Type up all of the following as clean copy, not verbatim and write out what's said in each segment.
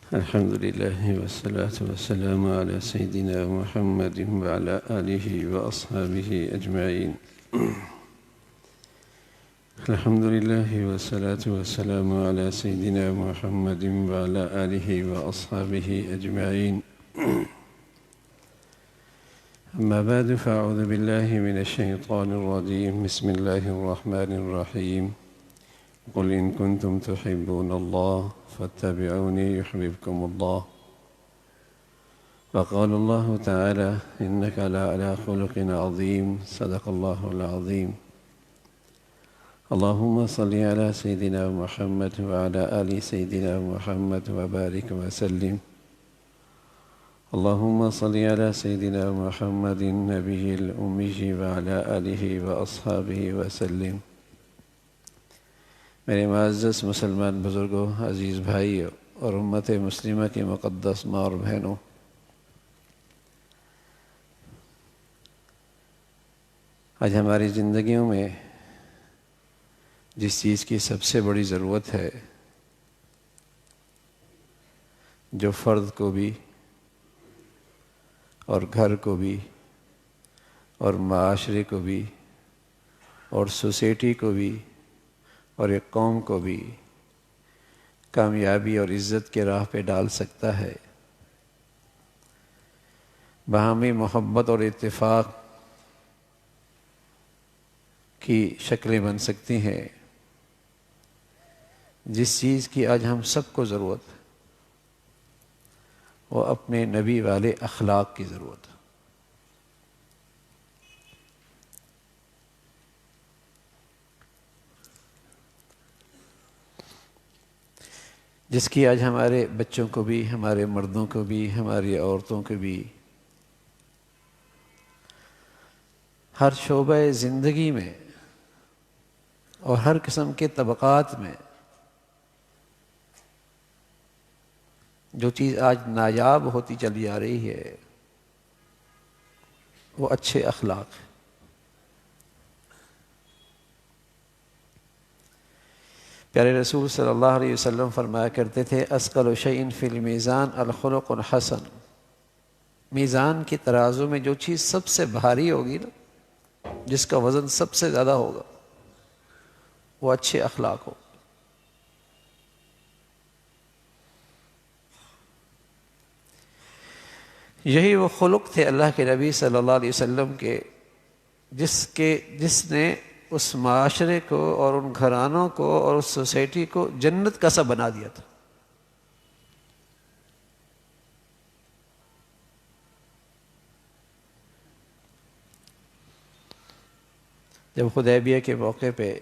الحمد لله والصلاة والسلام على سيدنا محمد وعلى آله وأصحابه أجمعين. الحمد لله والصلاة والسلام على سيدنا محمد وعلى آله وأصحابه أجمعين. أما بعد، فأعوذ بالله من الشيطان الرجيم. بسم الله الرحمن الرحيم. قل إن كنتم تحبون الله فاتبعوني يحببكم الله. وقال الله تعالى: إنك لعلى خلق عظيم. صدق الله العظيم. اللهم صل على سيدنا محمد وعلى آل سيدنا محمد وبارك وسلم. اللهم صل على سيدنا محمد النبي الأمي وعلى آله وأصحابه وسلم. میرے معزز مسلمان بزرگوں، عزیز بھائی اور امت مسلمہ کے مقدس ماں اور بہنوں، آج ہماری زندگیوں میں جس چیز کی سب سے بڑی ضرورت ہے، جو فرد کو بھی اور گھر کو بھی اور معاشرے کو بھی اور سوسائٹی کو بھی اور ایک قوم کو بھی کامیابی اور عزت کے راہ پہ ڈال سکتا ہے، باہمی محبت اور اتفاق کی شکلیں بن سکتی ہیں، جس چیز کی آج ہم سب کو ضرورت ہے وہ اپنے نبی والے اخلاق کی ضرورت ہے۔ جس کی آج ہمارے بچوں کو بھی، ہمارے مردوں کو بھی، ہماری عورتوں کو بھی ہر شعبہ زندگی میں اور ہر قسم کے طبقات میں جو چیز آج نایاب ہوتی چلی آ رہی ہے وہ اچھے اخلاق ہے۔ پیارے رسول صلی اللہ علیہ وسلم فرمایا کرتے تھے: اثقل شیء فی المیزان الخلق الحسن۔ میزان کی ترازو میں جو چیز سب سے بھاری ہوگی نا، جس کا وزن سب سے زیادہ ہوگا، وہ اچھے اخلاق ہو۔ یہی وہ خلق تھے اللہ کے نبی صلی اللہ علیہ وسلم کے، جس نے اس معاشرے کو اور ان گھرانوں کو اور اس سوسائٹی کو جنت کا سا بنا دیا تھا۔ جب حدیبیہ کے موقع پہ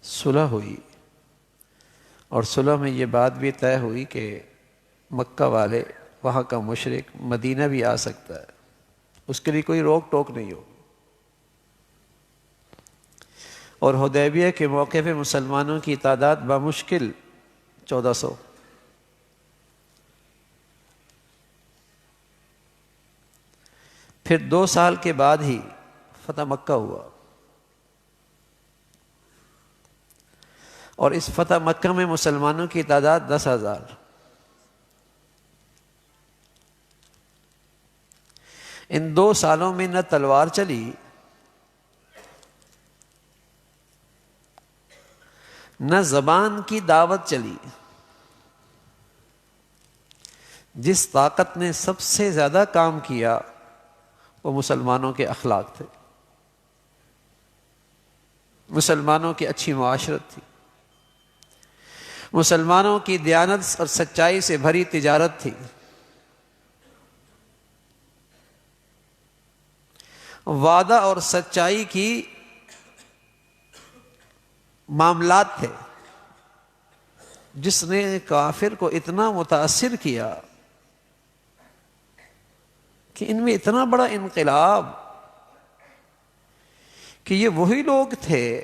صلح ہوئی اور صلح میں یہ بات بھی طے ہوئی کہ مکہ والے، وہاں کا مشرک مدینہ بھی آ سکتا ہے، اس کے لیے کوئی روک ٹوک نہیں ہو، اور حدیبیہ کے موقع پہ مسلمانوں کی تعداد بمشکل 1400۔ پھر 2 سال کے بعد ہی فتح مکہ ہوا، اور اس فتح مکہ میں مسلمانوں کی تعداد 10,000۔ ان 2 سالوں میں نہ تلوار چلی، نہ زبان کی دعوت چلی۔ جس طاقت نے سب سے زیادہ کام کیا وہ مسلمانوں کے اخلاق تھے، مسلمانوں کی اچھی معاشرت تھی، مسلمانوں کی دیانت اور سچائی سے بھری تجارت تھی، وعدہ اور سچائی کی معاملات تھے، جس نے کافر کو اتنا متاثر کیا کہ ان میں اتنا بڑا انقلاب کہ یہ وہی لوگ تھے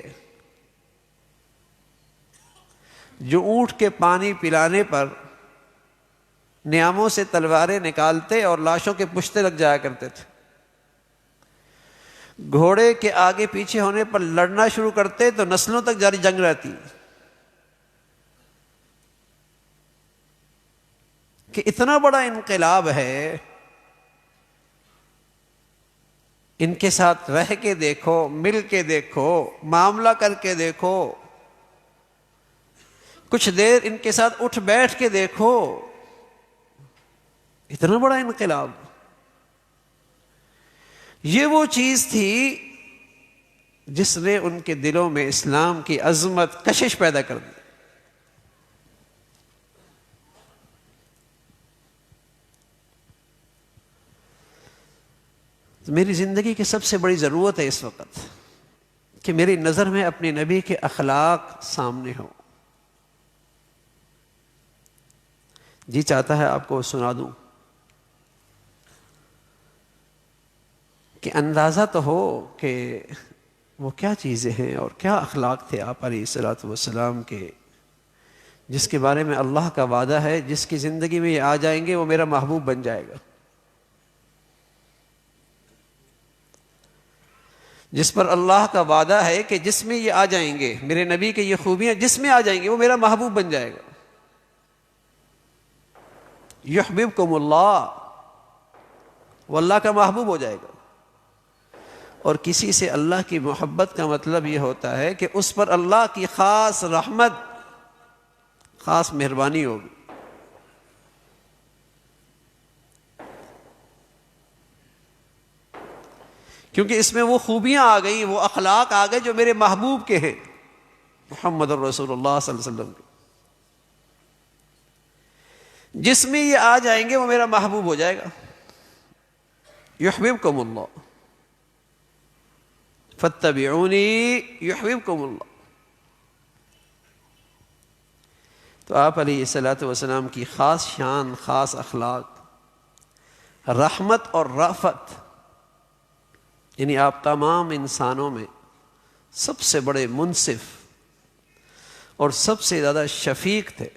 جو اونٹ کے پانی پلانے پر نیاموں سے تلواریں نکالتے اور لاشوں کے پشتے لگ جایا کرتے تھے، گھوڑے کے آگے پیچھے ہونے پر لڑنا شروع کرتے تو نسلوں تک جاری جنگ رہتی۔ کہ اتنا بڑا انقلاب ہے، ان کے ساتھ رہ کے دیکھو، مل کے دیکھو، معاملہ کر کے دیکھو، کچھ دیر ان کے ساتھ اٹھ بیٹھ کے دیکھو، اتنا بڑا انقلاب۔ یہ وہ چیز تھی جس نے ان کے دلوں میں اسلام کی عظمت، کشش پیدا کر دی۔ تو میری زندگی کی سب سے بڑی ضرورت ہے اس وقت کہ میری نظر میں اپنے نبی کے اخلاق سامنے ہو۔ جی چاہتا ہے آپ کو سنا دوں کہ اندازہ تو ہو کہ وہ کیا چیزیں ہیں اور کیا اخلاق تھے آپ علیہ الصلوۃ والسلام کے، جس کے بارے میں اللہ کا وعدہ ہے جس کی زندگی میں یہ آ جائیں گے وہ میرا محبوب بن جائے گا، جس پر اللہ کا وعدہ ہے کہ جس میں یہ آ جائیں گے، میرے نبی کے یہ خوبیاں جس میں آ جائیں گے وہ میرا محبوب بن جائے گا۔ یحببکم اللہ، وہ اللہ کا محبوب ہو جائے گا۔ اور کسی سے اللہ کی محبت کا مطلب یہ ہوتا ہے کہ اس پر اللہ کی خاص رحمت، خاص مہربانی ہوگی۔ کیونکہ اس میں وہ خوبیاں آ گئی، وہ اخلاق آ گئے جو میرے محبوب کے ہیں، محمد الرسول اللہ صلی اللہ علیہ وسلم کے۔ جس میں یہ آ جائیں گے وہ میرا محبوب ہو جائے گا۔ یحببکم اللہ فاتبعونی یحببکم اللہ۔ تو آپ علیہ الصلوۃ والسلام کی خاص شان، خاص اخلاق، رحمت اور رأفت، یعنی آپ تمام انسانوں میں سب سے بڑے منصف اور سب سے زیادہ شفیق تھے،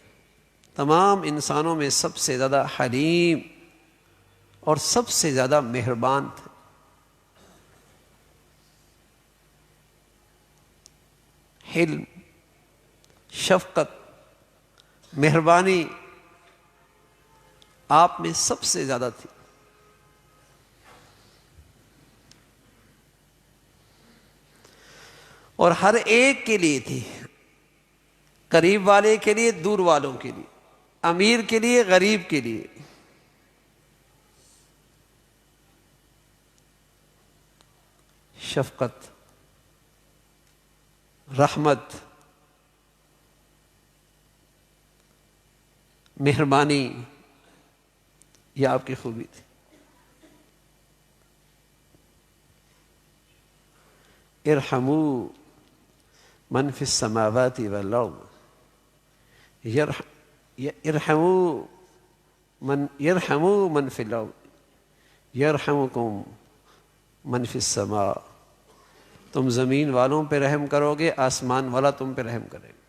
تمام انسانوں میں سب سے زیادہ حلیم اور سب سے زیادہ مہربان تھے۔ حلم، شفقت، مہربانی آپ میں سب سے زیادہ تھی۔ اور ہر ایک کے لیے تھی، قریب والے کے لیے، دور والوں کے لیے، امیر کے لیے، غریب کے لیے۔ شفقت، رحمت، مہربانی، یہ آپ کی خوبی تھی۔ ارحموا من فی السماوات والارض، ارحموا من فی الارض یرحمکم من فی السماء۔ تم زمین والوں پہ رحم کرو گے، آسمان والا تم پہ رحم کرے گا۔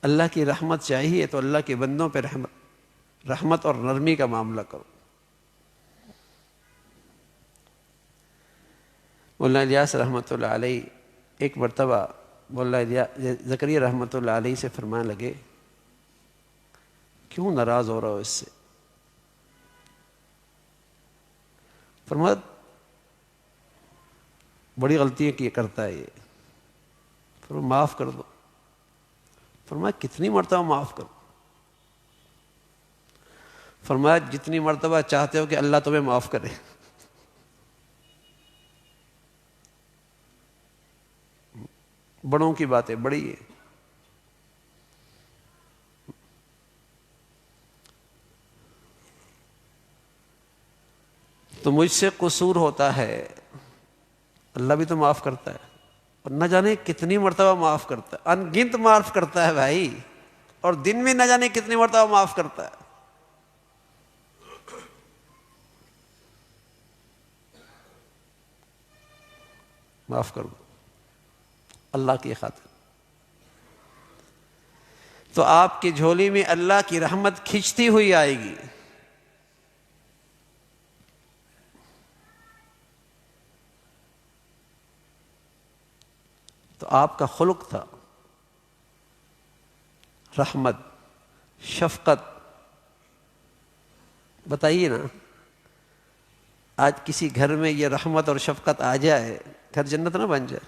اللہ کی رحمت چاہیے تو اللہ کے بندوں پہ رحمت اور نرمی کا معاملہ کرو۔ مولانا الیاس رحمۃ اللہ علیہ ایک مرتبہ مولانا زکریا رحمۃ اللہ علیہ سے فرمانے لگے، کیوں ناراض ہو رہا ہو اس سے؟ فرمایا بڑی غلطیاں کی کرتا ہے یہ، فرمایا معاف کر دو۔ فرمایا کتنی مرتبہ معاف کرو؟ فرمایا جتنی مرتبہ چاہتے ہو کہ اللہ تمہیں معاف کرے۔ بڑوں کی باتیں بڑی ہے۔ تو مجھ سے قصور ہوتا ہے، اللہ بھی تو معاف کرتا ہے، اور نہ جانے کتنی مرتبہ معاف کرتا ہے، ان گنت معاف کرتا ہے بھائی، اور دن میں نہ جانے کتنی مرتبہ معاف کرتا ہے۔ معاف کر دو اللہ کی خاطر، تو آپ کی جھولی میں اللہ کی رحمت کھنچتی ہوئی آئے گی۔ تو آپ کا خلق تھا رحمت، شفقت. بتائیے نا، آج کسی گھر میں یہ رحمت اور شفقت آ جائے، گھر جنت نہ بن جائے.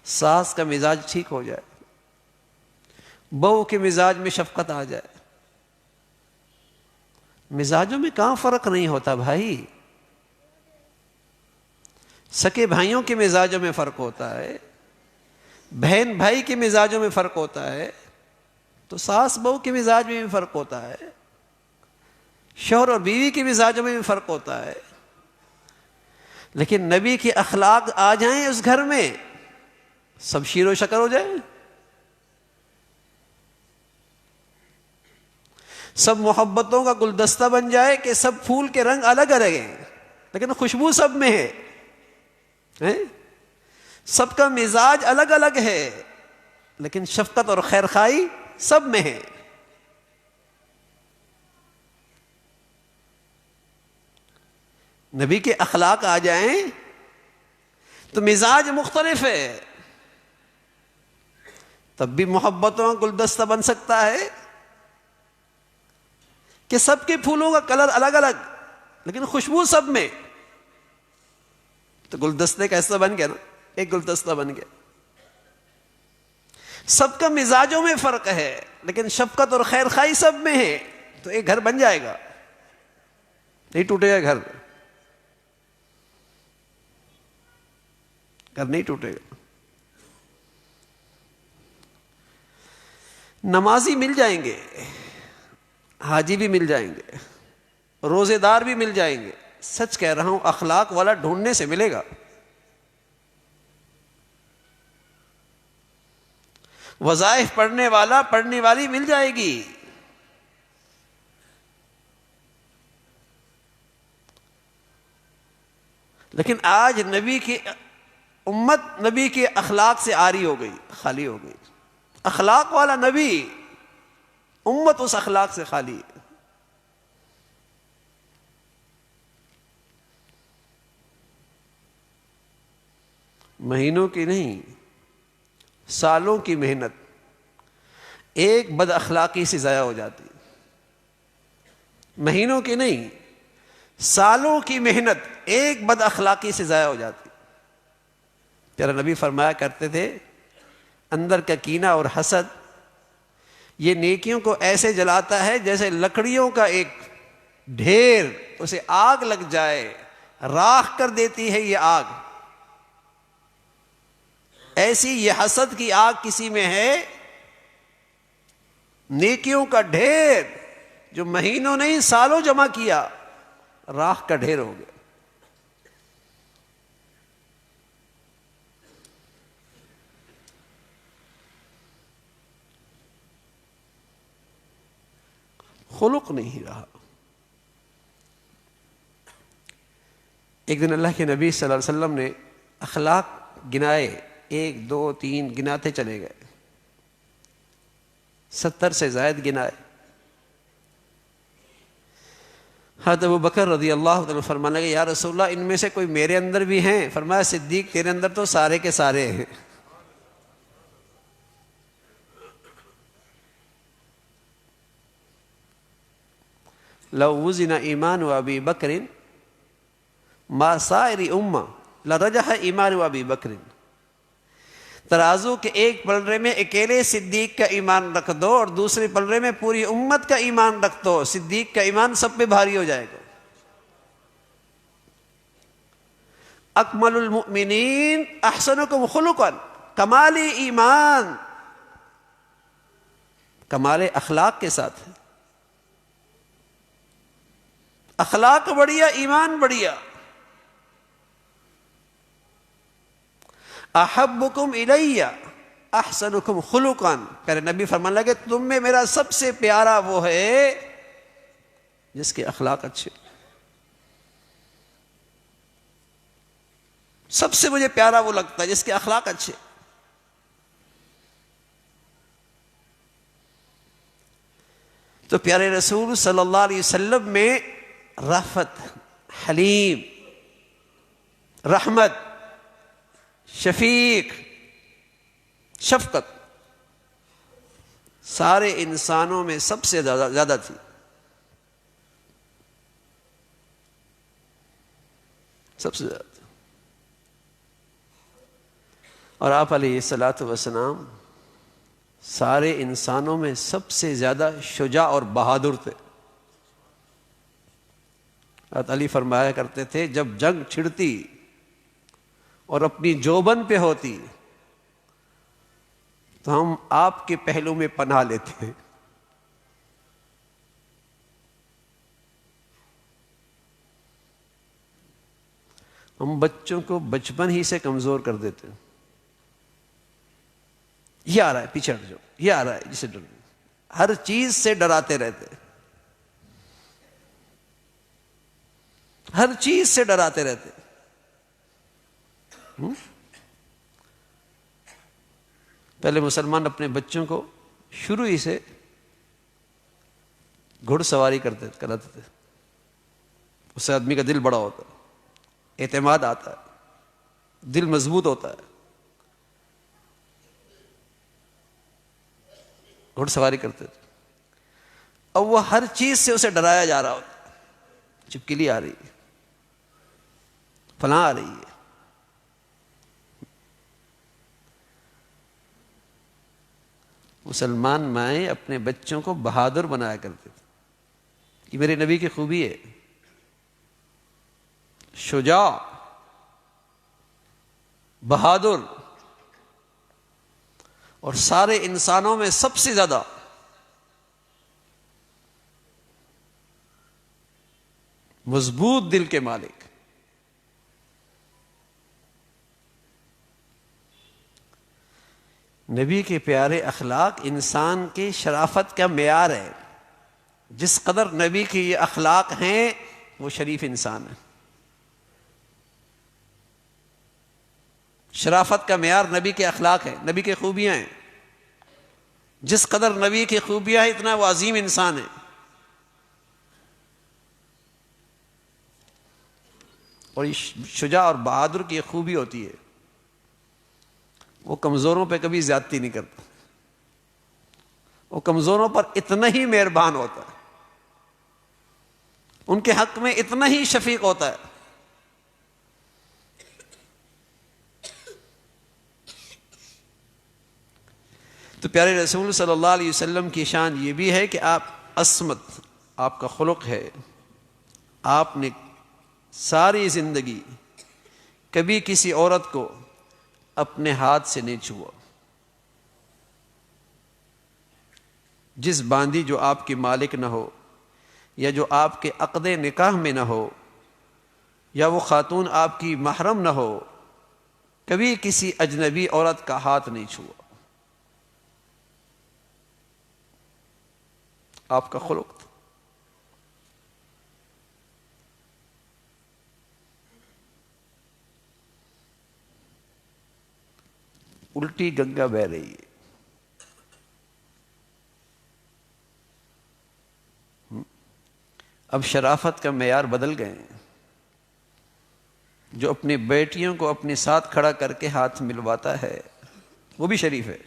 ساس کا مزاج ٹھیک ہو جائے، بہو کے مزاج میں شفقت آ جائے. مزاجوں میں کہاں فرق نہیں ہوتا بھائی. سکے بھائیوں کے مزاجوں میں فرق ہوتا ہے، بہن بھائی کے مزاجوں میں فرق ہوتا ہے، تو ساس بہو کے مزاج میں بھی فرق ہوتا ہے، شوہر اور بیوی کے مزاجوں میں بھی فرق ہوتا ہے. لیکن نبی کے اخلاق آ جائیں اس گھر میں، سب شیر و شکر ہو جائے، سب محبتوں کا گلدستہ بن جائے کہ سب پھول کے رنگ الگ الگ ہیں لیکن خوشبو سب میں ہے. سب کا مزاج الگ الگ ہے لیکن شفقت اور خیرخواہی سب میں ہے. نبی کے اخلاق آ جائیں تو مزاج مختلف ہے، تب بھی محبتوں کا گلدستہ بن سکتا ہے کہ سب کے پھولوں کا کلر الگ الگ لیکن خوشبو سب میں. تو گلدستے کا حصہ بن گیا نا، ایک گلدستہ بن گیا. سب کا مزاجوں میں فرق ہے لیکن شفقت اور خیر خواہی سب میں ہے، تو ایک گھر بن جائے گا، نہیں ٹوٹے گا گھر، گھر نہیں ٹوٹے گا. نمازی مل جائیں گے، حاجی بھی مل جائیں گے، روزے دار بھی مل جائیں گے، سچ کہہ رہا ہوں اخلاق والا ڈھونڈنے سے ملے گا. وظائف پڑھنے والا پڑھنے والی مل جائے گی. لیکن آج نبی کی امت نبی کے اخلاق سے عاری ہو گئی، خالی ہو گئی. اخلاق والا نبی، امت اس اخلاق سے خالی ہے. مہینوں کی نہیں، سالوں کی محنت ایک بد اخلاقی سے ضائع ہو جاتی. مہینوں کی نہیں، سالوں کی محنت ایک بد اخلاقی سے ضائع ہو جاتی. پیارا نبی فرمایا کرتے تھے، اندر کا کینہ اور حسد یہ نیکیوں کو ایسے جلاتا ہے جیسے لکڑیوں کا ایک ڈھیر، اسے آگ لگ جائے راکھ کر دیتی ہے یہ آگ. ایسی یہ حسد کی آگ کسی میں ہے، نیکیوں کا ڈھیر جو مہینوں نہیں سالوں جمع کیا، راکھ کا ڈھیر ہو گیا. خلق نہیں رہا. ایک دن اللہ کے نبی صلی اللہ علیہ وسلم نے اخلاق گنائے، 1 2 3 گناتے چلے گئے، 70 سے زائد گنائے. حضرت ابو بکر رضی اللہ عنہ فرمانے لگے، یا رسول اللہ ان میں سے کوئی میرے اندر بھی ہیں؟ فرمایا صدیق تیرے اندر تو سارے کے سارے ہیں. لو وزن ایمان و ابی بکر ما سائر امہ لرجح ایمان و ابی بکر. ترازو کے ایک پلڑے میں اکیلے صدیق کا ایمان رکھ دو اور دوسرے پلڑے میں پوری امت کا ایمان رکھ دو، صدیق کا ایمان سب پہ بھاری ہو جائے گا. اکمل المؤمنین احسنکم خلقا، کمال ایمان کمال اخلاق کے ساتھ ہے. اخلاق بڑھیا، ایمان بڑھیا. احبکم الی احسنکم خلقا، پیارے نبی فرمانے لگے تم میں میرا سب سے پیارا وہ ہے جس کے اخلاق اچھے. سب سے مجھے پیارا وہ لگتا ہے جس کے اخلاق اچھے. تو پیارے رسول صلی اللہ علیہ وسلم میں رافت، حلیم، رحمت، شفیق، شفقت سارے انسانوں میں سب سے زیادہ تھی. سب سے زیادہ. اور آپ علیہ الصلوۃ والسلام سارے انسانوں میں سب سے زیادہ شجاع اور بہادر تھے. حضرت علی فرمایا کرتے تھے جب جنگ چھڑتی اور اپنی جوبن پہ ہوتی تو ہم آپ کے پہلو میں پناہ لیتے. ہم بچوں کو بچپن ہی سے کمزور کر دیتے. یہ آ رہا ہے پیچھے ہٹ جاؤ، یہ آ رہا ہے جسے ڈر، ہر چیز سے ڈراتے رہتے، ہر چیز سے ڈراتے رہتے. پہلے مسلمان اپنے بچوں کو شروع ہی سے گھڑ سواری کراتے تھے. اس سے آدمی کا دل بڑا ہوتا ہے، اعتماد آتا ہے، دل مضبوط ہوتا ہے. گھڑ سواری کرتے تھے. اب وہ ہر چیز سے اسے ڈرایا جا رہا ہوتا. چپکلی آ رہی ہے، فلاں آ رہی ہے. مسلمان مائیں اپنے بچوں کو بہادر بنایا کرتے تھے. یہ میرے نبی کی خوبی ہے، شجاع، بہادر، اور سارے انسانوں میں سب سے زیادہ مضبوط دل کے مالک. نبی کے پیارے اخلاق انسان کی شرافت کا معیار ہے. جس قدر نبی کے یہ اخلاق ہیں وہ شریف انسان ہے. شرافت کا معیار نبی کے اخلاق ہے، نبی کی خوبیاں ہیں. جس قدر نبی کی خوبیاں ہیں اتنا وہ عظیم انسان ہے. اور یہ شجاع اور بہادر کی خوبی ہوتی ہے، وہ کمزوروں پہ کبھی زیادتی نہیں کرتا. وہ کمزوروں پر اتنا ہی مہربان ہوتا ہے، ان کے حق میں اتنا ہی شفیق ہوتا ہے. تو پیارے رسول صلی اللہ علیہ وسلم کی شان یہ بھی ہے کہ آپ عصمت، آپ کا خلق ہے. آپ نے ساری زندگی کبھی کسی عورت کو اپنے ہاتھ سے نہیں چھوا. جس باندی جو آپ کی مالک نہ ہو، یا جو آپ کے عقد نکاح میں نہ ہو، یا وہ خاتون آپ کی محرم نہ ہو، کبھی کسی اجنبی عورت کا ہاتھ نہیں چھوا. آپ کا خلق تھا. الٹی گنگا بہ رہی ہے. اب شرافت کا معیار بدل گئے ہیں. جو اپنی بیٹیوں کو اپنے ساتھ کھڑا کر کے ہاتھ ملواتا ہے وہ بھی شریف ہے.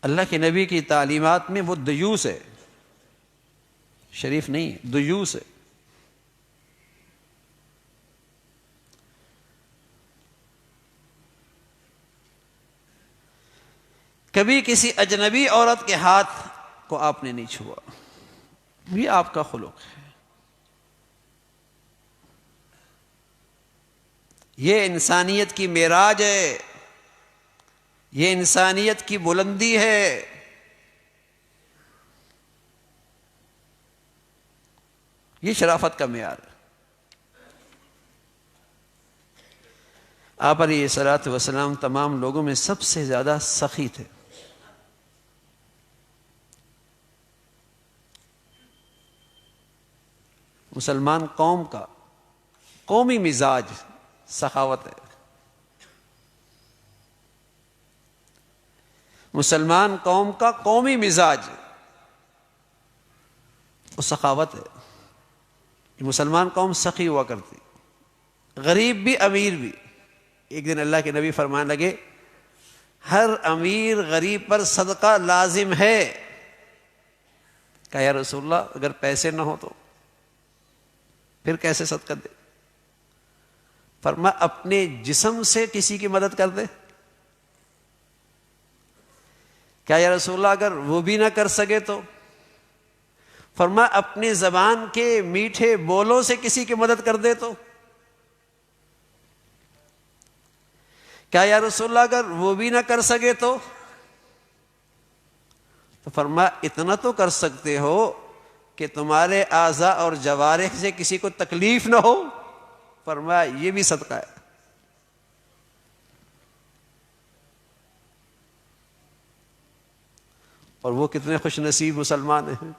اللہ کے نبی کی تعلیمات میں وہ دیوس ہے، شریف نہیں ہے، دیوس ہے. کبھی کسی اجنبی عورت کے ہاتھ کو آپ نے نہیں چھوا. یہ آپ کا خلق ہے. یہ انسانیت کی معراج ہے، یہ انسانیت کی بلندی ہے. یہ شرافت کا معیار ہے. آپ علیہ الصلوۃ والسلام تمام لوگوں میں سب سے زیادہ سخی تھے. مسلمان قوم کا قومی مزاج سخاوت ہے. مسلمان قوم کا قومی مزاج وہ سخاوت ہے. مسلمان قوم سخی ہوا کرتی، غریب بھی امیر بھی۔ ایک دن اللہ کے نبی فرمانے لگے ہر امیر غریب پر صدقہ لازم ہے۔ کہا یا رسول اللہ اگر پیسے نہ ہو تو پھر کیسے صدقہ دے؟ فرمایا اپنے جسم سے کسی کی مدد کر دے۔ کیا یا رسول اللہ اگر وہ بھی نہ کر سکے تو؟ فرمایا اپنی زبان کے میٹھے بولوں سے کسی کی مدد کر دے تو؟ کیا یا رسول اللہ اگر وہ بھی نہ کر سکے تو؟ تو فرمایا اتنا تو کر سکتے ہو کہ تمہارے اعضاء اور جوارح سے کسی کو تکلیف نہ ہو۔ فرمایا یہ بھی صدقہ ہے۔ اور وہ کتنے خوش نصیب مسلمان ہیں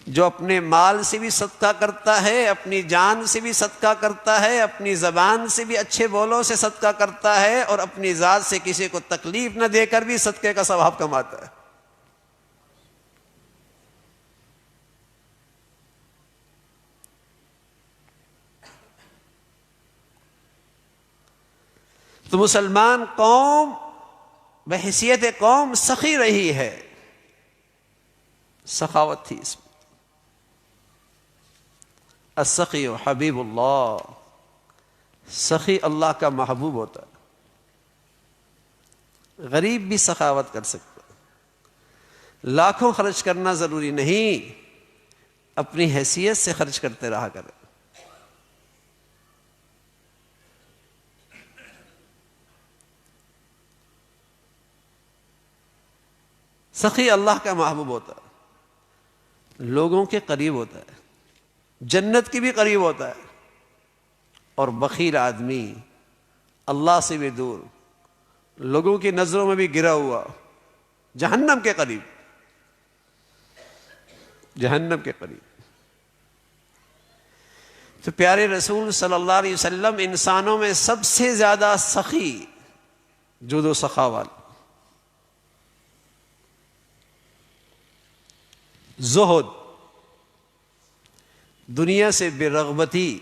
جو اپنے مال سے بھی صدقہ کرتا ہے، اپنی جان سے بھی صدقہ کرتا ہے، اپنی زبان سے بھی اچھے بولوں سے صدقہ کرتا ہے، اور اپنی ذات سے کسی کو تکلیف نہ دے کر بھی صدقے کا ثواب کماتا ہے۔ تو مسلمان قوم بحیثیت قوم سخی رہی ہے، سخاوت تھی اس میں۔ السخی حبیب اللہ، سخی اللہ کا محبوب ہوتا ہے۔ غریب بھی سخاوت کر سکتا ہے، لاکھوں خرچ کرنا ضروری نہیں، اپنی حیثیت سے خرچ کرتے رہا کرے۔ سخی اللہ کا محبوب ہوتا ہے، لوگوں کے قریب ہوتا ہے، جنت کی بھی قریب ہوتا ہے۔ اور بخیل آدمی اللہ سے بھی دور، لوگوں کی نظروں میں بھی گرا ہوا، جہنم کے قریب، جہنم کے قریب۔ تو پیارے رسول صلی اللہ علیہ وسلم انسانوں میں سب سے زیادہ سخی، جود و سخا والا، زہد، دنیا سے بے رغبتی،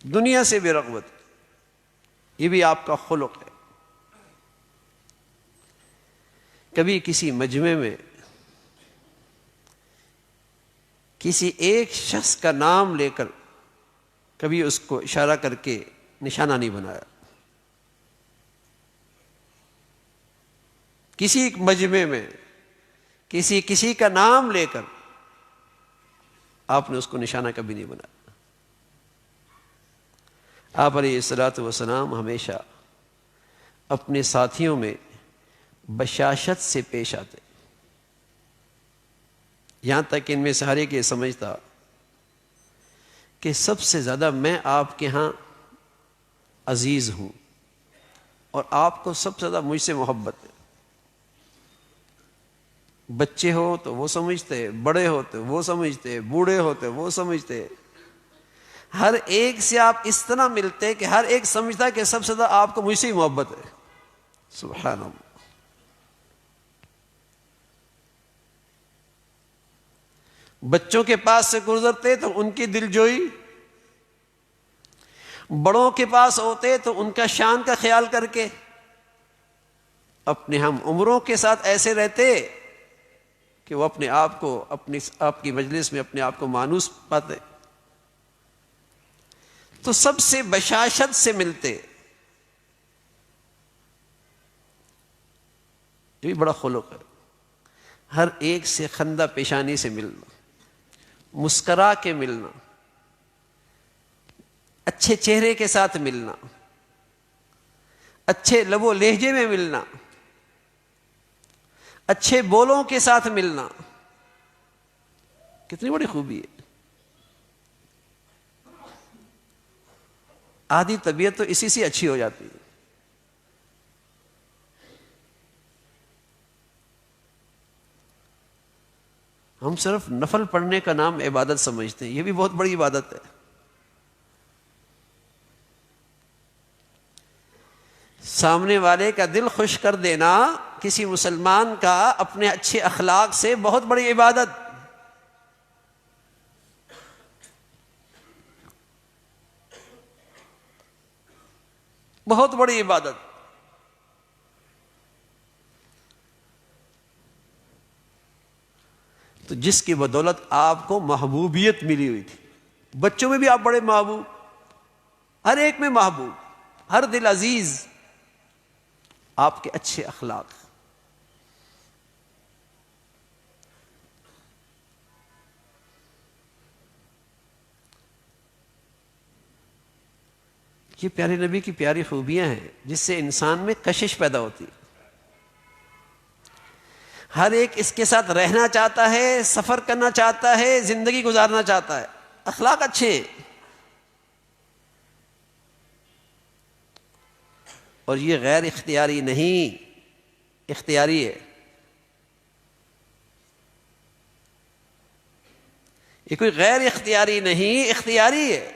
دنیا سے بے رغبت، یہ بھی آپ کا خلق ہے۔ کبھی کسی مجمع میں کسی ایک شخص کا نام لے کر کبھی اس کو اشارہ کر کے نشانہ نہیں بنایا۔ کسی مجمع میں کسی کا نام لے کر آپ نے اس کو نشانہ کبھی نہیں بنایا۔ آپ علیہ الصلوۃ والسلام ہمیشہ اپنے ساتھیوں میں بشاشت سے پیش آتے، یہاں تک کہ ان میں سے ہر ایک یہ سمجھتا کہ سب سے زیادہ میں آپ کے ہاں عزیز ہوں، اور آپ کو سب سے زیادہ مجھ سے محبت ہے۔ بچے ہو تو وہ سمجھتے، بڑے ہوتے وہ سمجھتے، بوڑھے ہوتے وہ سمجھتے، ہر ایک سے آپ اس طرح ملتے کہ ہر ایک سمجھتا کہ سب سے زیادہ آپ کو مجھ سے ہی محبت ہے۔ سبحان اللہ۔ بچوں کے پاس سے گزرتے تو ان کی دلجوئی، بڑوں کے پاس ہوتے تو ان کا شان کا خیال کر کے، اپنے ہم عمروں کے ساتھ ایسے رہتے کہ وہ اپنے آپ کو آپ کی مجلس میں اپنے آپ کو مانوس پاتے، تو سب سے بشاشت سے ملتے۔ یہ بھی بڑا خلق ہے، ہر ایک سے خندہ پیشانی سے ملنا، مسکرا کے ملنا، اچھے چہرے کے ساتھ ملنا، اچھے لب و لہجے میں ملنا، اچھے بولوں کے ساتھ ملنا، کتنی بڑی خوبی ہے۔ آدھی طبیعت تو اسی سے اچھی ہو جاتی ہے۔ ہم صرف نفل پڑھنے کا نام عبادت سمجھتے ہیں، یہ بھی بہت بڑی عبادت ہے۔ سامنے والے کا دل خوش کر دینا کسی مسلمان کا اپنے اچھے اخلاق سے بہت بڑی عبادت. بہت بڑی عبادت. تو جس کی بدولت آپ کو محبوبیت ملی ہوئی تھی، بچوں میں بھی آپ بڑے محبوب، ہر ایک میں محبوب، ہر دل عزیز، آپ کے اچھے اخلاق. یہ پیارے نبی کی پیاری خوبیاں ہیں جس سے انسان میں کشش پیدا ہوتی. ہر ایک اس کے ساتھ رہنا چاہتا ہے، سفر کرنا چاہتا ہے، زندگی گزارنا چاہتا ہے. اخلاق اچھے ہیں. اور یہ غیر اختیاری نہیں، اختیاری ہے. یہ کوئی غیر اختیاری نہیں، اختیاری ہے.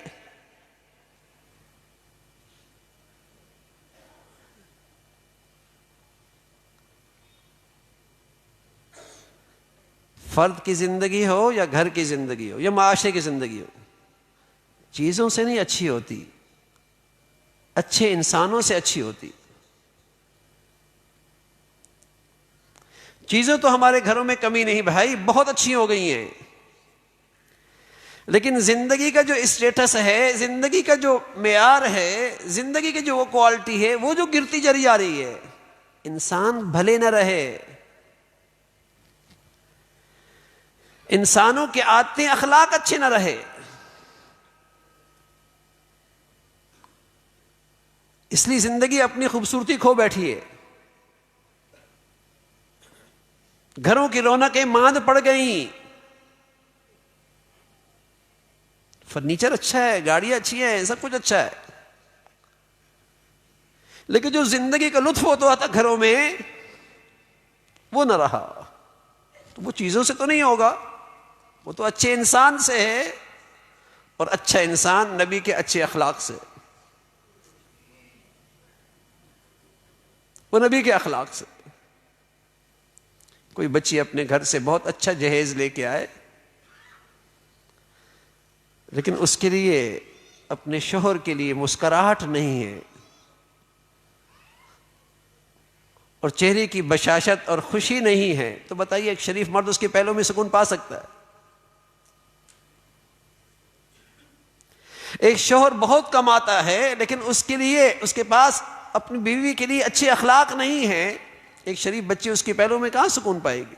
فرد کی زندگی ہو یا گھر کی زندگی ہو یا معاشرے کی زندگی ہو، چیزوں سے نہیں اچھی ہوتی، اچھے انسانوں سے اچھی ہوتی. چیزیں تو ہمارے گھروں میں کمی نہیں بھائی، بہت اچھی ہو گئی ہیں، لیکن زندگی کا جو اسٹیٹس ہے، زندگی کا جو معیار ہے، زندگی کی جو وہ کوالٹی ہے، وہ جو گرتی چلی جا رہی ہے. انسان بھلے نہ رہے، انسانوں کے عادتیں اخلاق اچھے نہ رہے، اس لیے زندگی اپنی خوبصورتی کھو بیٹھی ہے. گھروں کی رونقیں ماند پڑ گئیں. فرنیچر اچھا ہے، گاڑیاں اچھی ہیں، سب کچھ اچھا ہے، لیکن جو زندگی کا لطف ہوتا تھا گھروں میں وہ نہ رہا. تو وہ چیزوں سے تو نہیں ہوگا، وہ تو اچھے انسان سے ہے، اور اچھا انسان نبی کے اچھے اخلاق سے، وہ نبی کے اخلاق سے. کوئی بچی اپنے گھر سے بہت اچھا جہیز لے کے آئے، لیکن اس کے لیے، اپنے شوہر کے لیے مسکراہٹ نہیں ہے، اور چہرے کی بشاشت اور خوشی نہیں ہے، تو بتائیے ایک شریف مرد اس کے پہلوں میں سکون پا سکتا ہے؟ ایک شوہر بہت کماتا ہے لیکن اس کے لیے، اس کے پاس اپنی بیوی کے لیے اچھے اخلاق نہیں ہیں، ایک شریف بچی اس کے پہلوں میں کہاں سکون پائے گی؟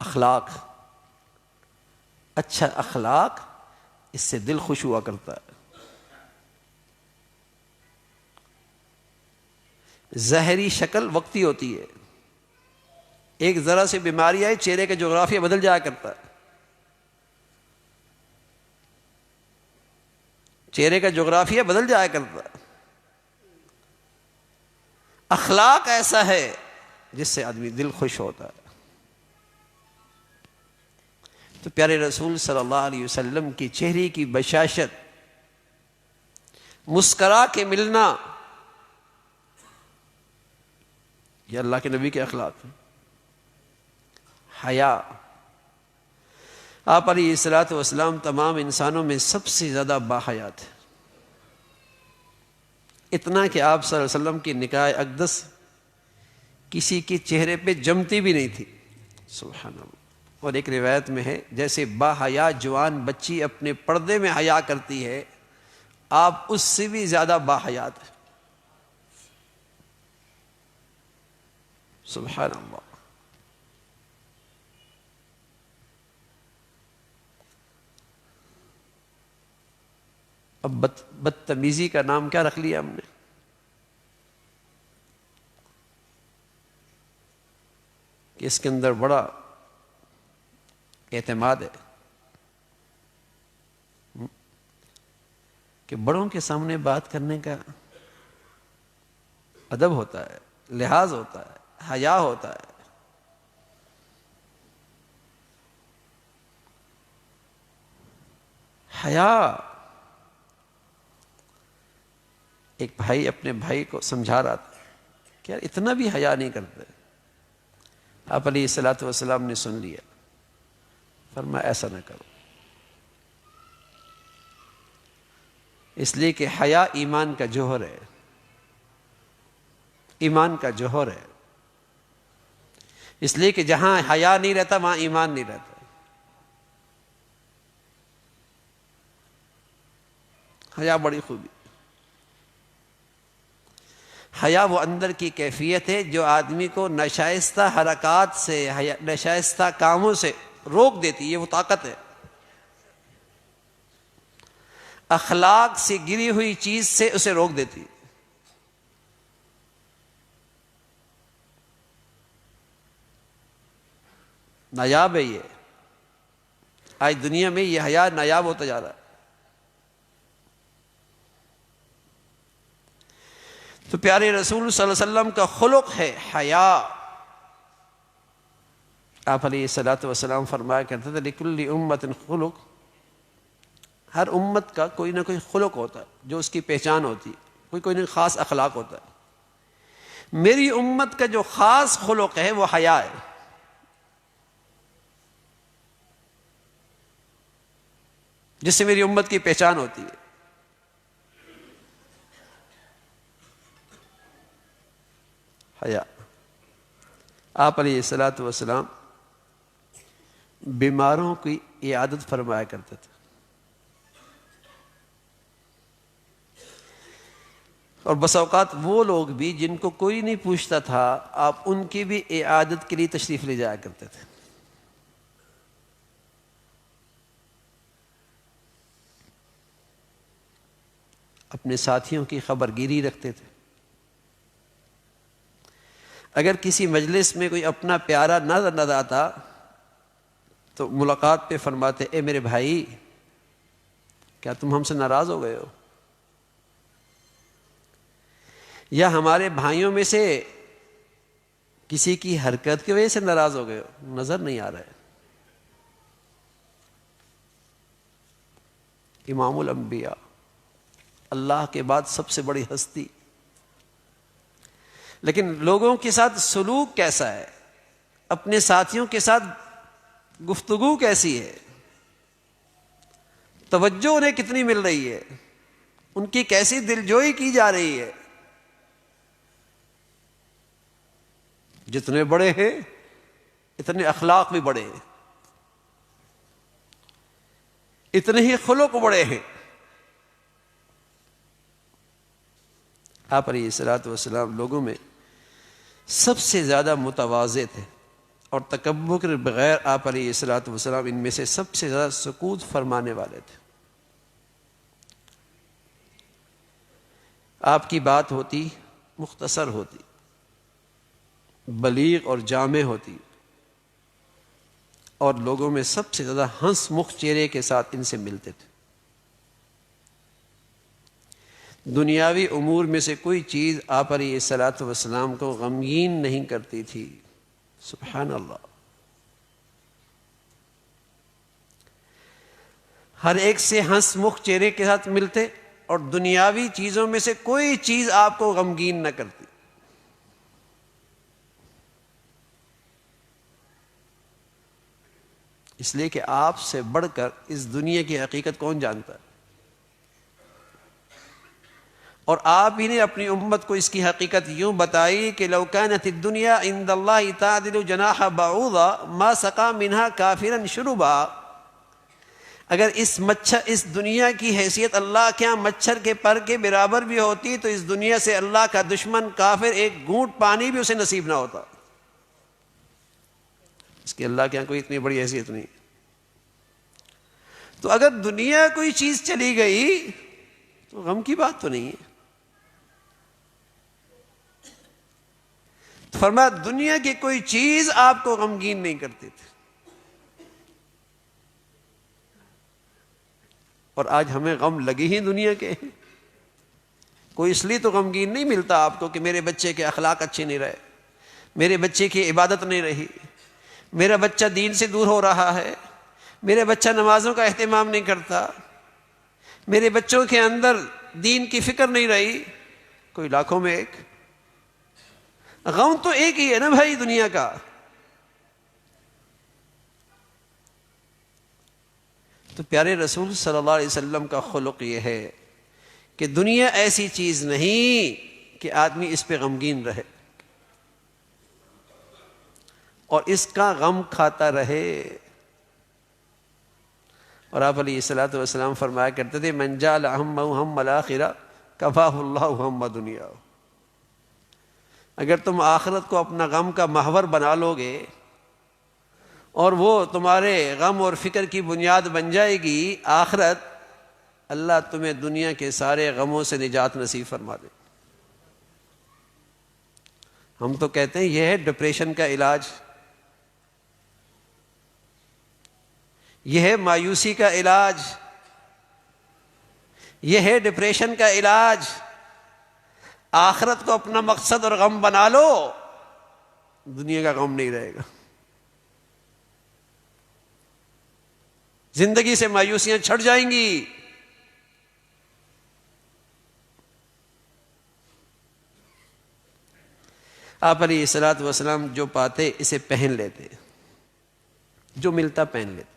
اخلاق، اچھا اخلاق، اس سے دل خوش ہوا کرتا ہے. ظاہری شکل وقتی ہوتی ہے، ایک ذرا سی بیماری آئی، چہرے کا جغرافیہ بدل جایا کرتا ہے. چہرے کا جغرافیہ بدل جایا کرتا ہے. اخلاق ایسا ہے جس سے آدمی دل خوش ہوتا ہے. تو پیارے رسول صلی اللہ علیہ وسلم کی چہرے کی بشاشت، مسکرا کے ملنا، یہ اللہ کے نبی کے اخلاق ہیں. حیا، آپ علیہ الصلوۃ والسلام تمام انسانوں میں سب سے زیادہ باحیا تھے. اتنا کہ آپ صلی اللہ علیہ وسلم کی نکاح اقدس کسی کے چہرے پہ جمتی بھی نہیں تھی. سبحان اللہ. اور ایک روایت میں ہے جیسے باحیا جوان بچی اپنے پردے میں حیا کرتی ہے، آپ اس سے بھی زیادہ باحیا تھے. سبحان اللہ. اب بدتمیزی کا نام کیا رکھ لیا ہم نے؟ کہ اس کے اندر بڑا اعتماد ہے کہ بڑوں کے سامنے بات کرنے کا ادب ہوتا ہے، لحاظ ہوتا ہے، حیا ہوتا ہے. حیا. ایک بھائی اپنے بھائی کو سمجھا رہا تھا کہ یار اتنا بھی حیا نہیں کرتے. آپ علیہ الصلوۃ والسلام نے سن لیا، فرمایا ایسا نہ کرو، اس لیے کہ حیا ایمان کا جوہر ہے، ایمان کا جوہر ہے. اس لیے کہ جہاں حیا نہیں رہتا وہاں ایمان نہیں رہتا. حیا بڑی خوبی. حیا وہ اندر کی کیفیت ہے جو آدمی کو ناشائستہ حرکات سے، ناشائستہ کاموں سے روک دیتی ہے. وہ طاقت ہے. اخلاق سے گری ہوئی چیز سے اسے روک دیتی ہے. نایاب ہے یہ. آج دنیا میں یہ حیا نایاب ہوتا جا رہا ہے. تو پیارے رسول صلی اللہ علیہ وسلم کا خلق ہے حیا. آپ علیہ الصلوۃ والسلام فرمایا کرتے تھے لکل امت خلق، ہر امت کا کوئی نہ کوئی خلق ہوتا ہے جو اس کی پہچان ہوتی ہے، کوئی نہ خاص اخلاق ہوتا ہے. میری امت کا جو خاص خلق ہے وہ حیا ہے. جس سے میری امت کی پہچان ہوتی ہے. حیا. آپ علیہ الصلوۃ والسلام بیماروں کی عیادت فرمایا کرتے تھے، اور بس اوقات وہ لوگ بھی جن کو کوئی نہیں پوچھتا تھا آپ ان کی بھی عیادت کے لیے تشریف لے جایا کرتے تھے. اپنے ساتھیوں کی خبر گیری رکھتے تھے. اگر کسی مجلس میں کوئی اپنا پیارا نظر آتا تو ملاقات پہ فرماتے اے میرے بھائی کیا تم ہم سے ناراض ہو گئے ہو، یا ہمارے بھائیوں میں سے کسی کی حرکت کی وجہ سے ناراض ہو گئے ہو، نظر نہیں آ رہا ہے. امام الانبیاء، اللہ کے بعد سب سے بڑی ہستی، لیکن لوگوں کے ساتھ سلوک کیسا ہے، اپنے ساتھیوں کے ساتھ گفتگو کیسی ہے، توجہ انہیں کتنی مل رہی ہے، ان کی کیسی دلجوئی کی جا رہی ہے. جتنے بڑے ہیں اتنے اخلاق بھی بڑے ہیں، اتنے ہی خلق بڑے ہیں. آپ علیہ الصلوۃ والسلام لوگوں میں سب سے زیادہ متواضع تھے، اور تکبر کے بغیر آپ علیہ الصلوۃ والسلام ان میں سے سب سے زیادہ سکوت فرمانے والے تھے. آپ کی بات ہوتی مختصر ہوتی، بلیغ اور جامع ہوتی، اور لوگوں میں سب سے زیادہ ہنس مکھ چہرے کے ساتھ ان سے ملتے تھے. دنیاوی امور میں سے کوئی چیز آپ علیہ الصلوۃ والسلام کو غمگین نہیں کرتی تھی. سبحان اللہ. ہر ایک سے ہنس مکھ چہرے کے ساتھ ملتے، اور دنیاوی چیزوں میں سے کوئی چیز آپ کو غمگین نہ کرتی. اس لیے کہ آپ سے بڑھ کر اس دنیا کی حقیقت کون جانتا ہے، اور آپ ہی نے اپنی امت کو اس کی حقیقت یوں بتائی کہ لو كانت الدنيا عند الله تعدل جناح بعوضة ما سقى منها كافرا شربا. اگر اس دنیا کی حیثیت اللہ کے ہاں مچھر کے پر کے برابر بھی ہوتی تو اس دنیا سے اللہ کا دشمن کافر ایک گھونٹ پانی بھی اسے نصیب نہ ہوتا. اس کی اللہ کے ہاں کوئی اتنی بڑی حیثیت نہیں. تو اگر دنیا کوئی چیز چلی گئی تو غم کی بات تو نہیں ہے. فرمایا دنیا کی کوئی چیز آپ کو غمگین نہیں کرتی تھی. اور آج ہمیں غم لگے ہی دنیا کے ہیں. کوئی اس لیے تو غمگین نہیں ملتا آپ کو کہ میرے بچے کے اخلاق اچھے نہیں رہے، میرے بچے کی عبادت نہیں رہی، میرا بچہ دین سے دور ہو رہا ہے، میرا بچہ نمازوں کا اہتمام نہیں کرتا، میرے بچوں کے اندر دین کی فکر نہیں رہی، کوئی لاکھوں میں ایک۔ غم تو ایک ہی ہے نا بھائی دنیا کا۔ تو پیارے رسول صلی اللہ علیہ وسلم کا خلق یہ ہے کہ دنیا ایسی چیز نہیں کہ آدمی اس پہ غمگین رہے اور اس کا غم کھاتا رہے۔ اور آپ علیہ الصلوۃ والسلام فرمایا کرتے تھے من جعل ہمہ ہم الآخرہ کفاہ اللہ ہم دنیا۔ اگر تم آخرت کو اپنا غم کا محور بنا لو گے اور وہ تمہارے غم اور فکر کی بنیاد بن جائے گی آخرت، اللہ تمہیں دنیا کے سارے غموں سے نجات نصیب فرما دے۔ ہم تو کہتے ہیں یہ ہے ڈپریشن کا علاج، یہ ہے مایوسی کا علاج، یہ ہے ڈپریشن کا علاج۔ آخرت کو اپنا مقصد اور غم بنا لو، دنیا کا غم نہیں رہے گا۔ زندگی سے مایوسیاں چھٹ جائیں گی۔ آپ علیہ الصلوۃ والسلام جو پاتے اسے پہن لیتے، جو ملتا پہن لیتے،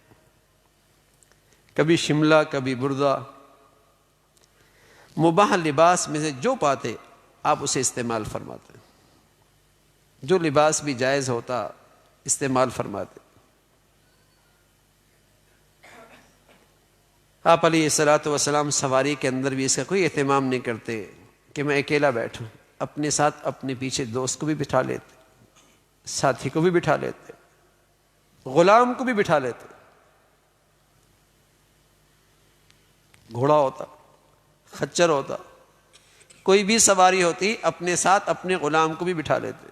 کبھی شملہ کبھی بردہ، مباح لباس میں سے جو پاتے آپ اسے استعمال فرماتے، جو لباس بھی جائز ہوتا استعمال فرماتے۔ آپ علیہ الصلوۃ والسلام سواری کے اندر بھی اس کا کوئی اہتمام نہیں کرتے کہ میں اکیلا بیٹھوں، اپنے ساتھ اپنے پیچھے دوست کو بھی بٹھا لیتے، ساتھی کو بھی بٹھا لیتے، غلام کو بھی بٹھا لیتے۔ گھوڑا ہوتا، خچر ہوتا، کوئی بھی سواری ہوتی، اپنے ساتھ اپنے غلام کو بھی بٹھا لیتے۔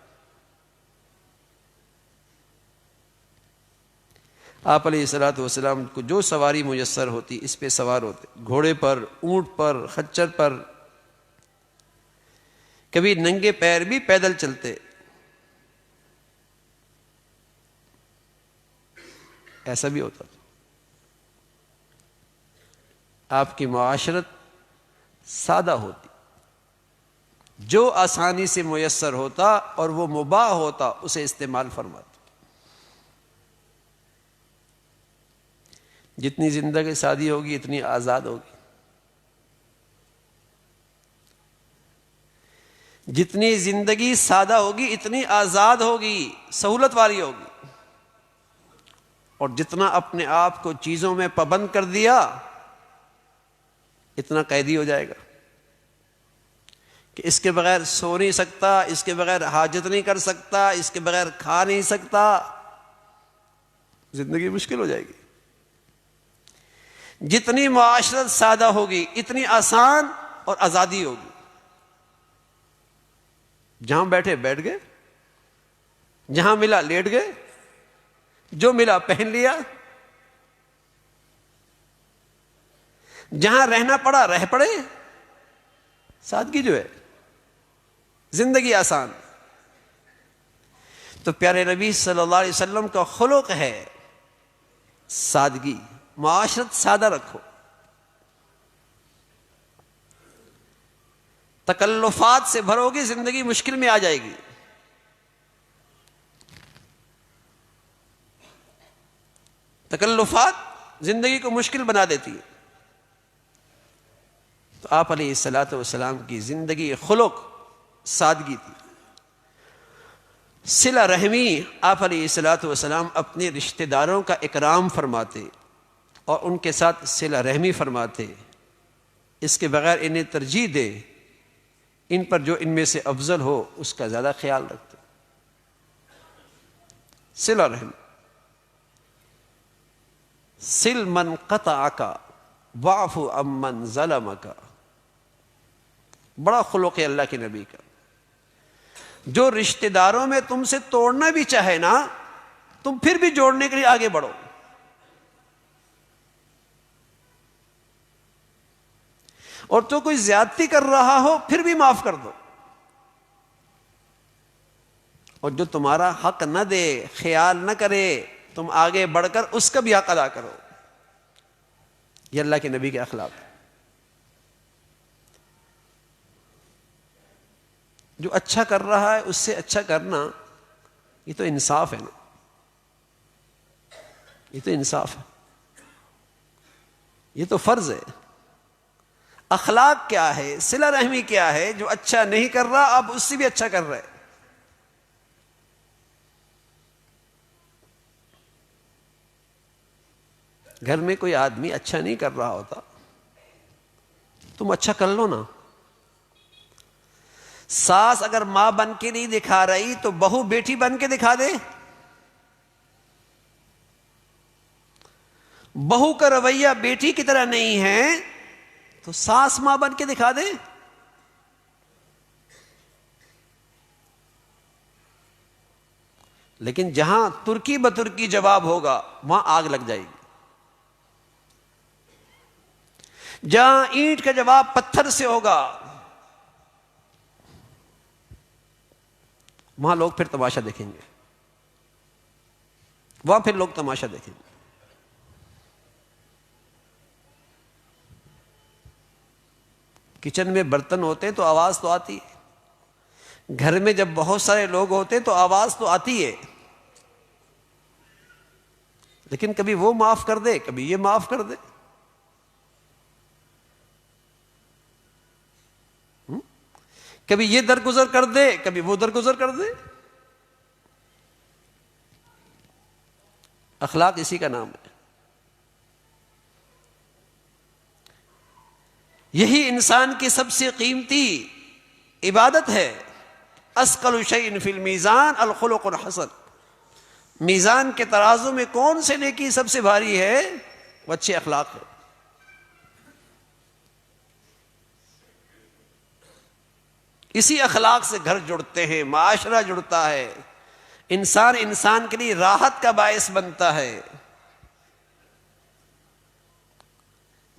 آپ علیہ الصلوۃ والسلام کو جو سواری میسر ہوتی اس پہ سوار ہوتے، گھوڑے پر، اونٹ پر، خچر پر، کبھی ننگے پیر بھی پیدل چلتے۔ ایسا بھی ہوتا۔ آپ کی معاشرت سادہ ہوتی، جو آسانی سے میسر ہوتا اور وہ مباح ہوتا اسے استعمال فرماتے۔ جتنی زندگی سادی ہوگی اتنی آزاد ہوگی، جتنی زندگی سادہ ہوگی اتنی آزاد ہوگی، سہولت والی ہوگی۔ اور جتنا اپنے آپ کو چیزوں میں پابند کر دیا اتنا قیدی ہو جائے گا کہ اس کے بغیر سو نہیں سکتا، اس کے بغیر حاجت نہیں کر سکتا، اس کے بغیر کھا نہیں سکتا، زندگی مشکل ہو جائے گی۔ جتنی معاشرت سادہ ہوگی اتنی آسان اور آزادی ہوگی۔ جہاں بیٹھے بیٹھ گئے، جہاں ملا لیٹ گئے، جو ملا پہن لیا، جہاں رہنا پڑا رہ پڑے۔ سادگی جو ہے، زندگی آسان۔ تو پیارے نبی صلی اللہ علیہ وسلم کا خلق ہے سادگی، معاشرت سادہ رکھو، تکلفات سے بھرو گی زندگی مشکل میں آ جائے گی۔ تکلفات زندگی کو مشکل بنا دیتی ہے۔ تو آپ علیہ الصلوۃ والسلام کی زندگی خلق سادگی تھی۔ صلہ رحمی، آپ علیہ الصلوۃ والسلام اپنے رشتہ داروں کا اکرام فرماتے اور ان کے ساتھ صلہ رحمی فرماتے، اس کے بغیر انہیں ترجیح دے، ان پر جو ان میں سے افضل ہو اس کا زیادہ خیال رکھتے۔ صلہ رحم، صل من قطعک واعف عمن ظلمک، بڑا خلق ہے اللہ کے نبی کا۔ جو رشتہ داروں میں تم سے توڑنا بھی چاہے نا، تم پھر بھی جوڑنے کے لیے آگے بڑھو۔ اور تو کوئی زیادتی کر رہا ہو پھر بھی معاف کر دو، اور جو تمہارا حق نہ دے، خیال نہ کرے، تم آگے بڑھ کر اس کا بھی حق ادا کرو۔ یہ اللہ کے نبی کے اخلاق ہے۔ جو اچھا کر رہا ہے اس سے اچھا کرنا، یہ تو انصاف ہے نا، یہ تو انصاف ہے، یہ تو فرض ہے۔ اخلاق کیا ہے، صلہ رحمی کیا ہے؟ جو اچھا نہیں کر رہا آپ اس سے بھی اچھا کر رہے۔ گھر میں کوئی آدمی اچھا نہیں کر رہا ہوتا، تم اچھا کر لو نا۔ ساس اگر ماں بن کے نہیں دکھا رہی تو بہو بیٹی بن کے دکھا دے۔ بہو کا رویہ بیٹی کی طرح نہیں ہے تو ساس ماں بن کے دکھا دے۔ لیکن جہاں ترکی بترکی جواب ہوگا وہاں آگ لگ جائے گی۔ جہاں اینٹ کا جواب پتھر سے ہوگا وہاں لوگ پھر تماشا دیکھیں گے، وہاں پھر لوگ تماشا دیکھیں گے۔ کچن میں برتن ہوتے تو آواز تو آتی ہے، گھر میں جب بہت سارے لوگ ہوتے تو آواز تو آتی ہے، لیکن کبھی وہ معاف کر دے کبھی یہ معاف کر دے۔ کبھی یہ درگزر کر دے کبھی وہ درگزر کر دے۔ اخلاق اسی کا نام ہے۔ یہی انسان کی سب سے قیمتی عبادت ہے۔ اثقل شیء فی المیزان الخلق الحسن۔ میزان کے ترازو میں کون سے نیکی سب سے بھاری ہے؟ وہ اچھے اخلاق ہے۔ اسی اخلاق سے گھر جڑتے ہیں، معاشرہ جڑتا ہے، انسان انسان کے لیے راحت کا باعث بنتا ہے۔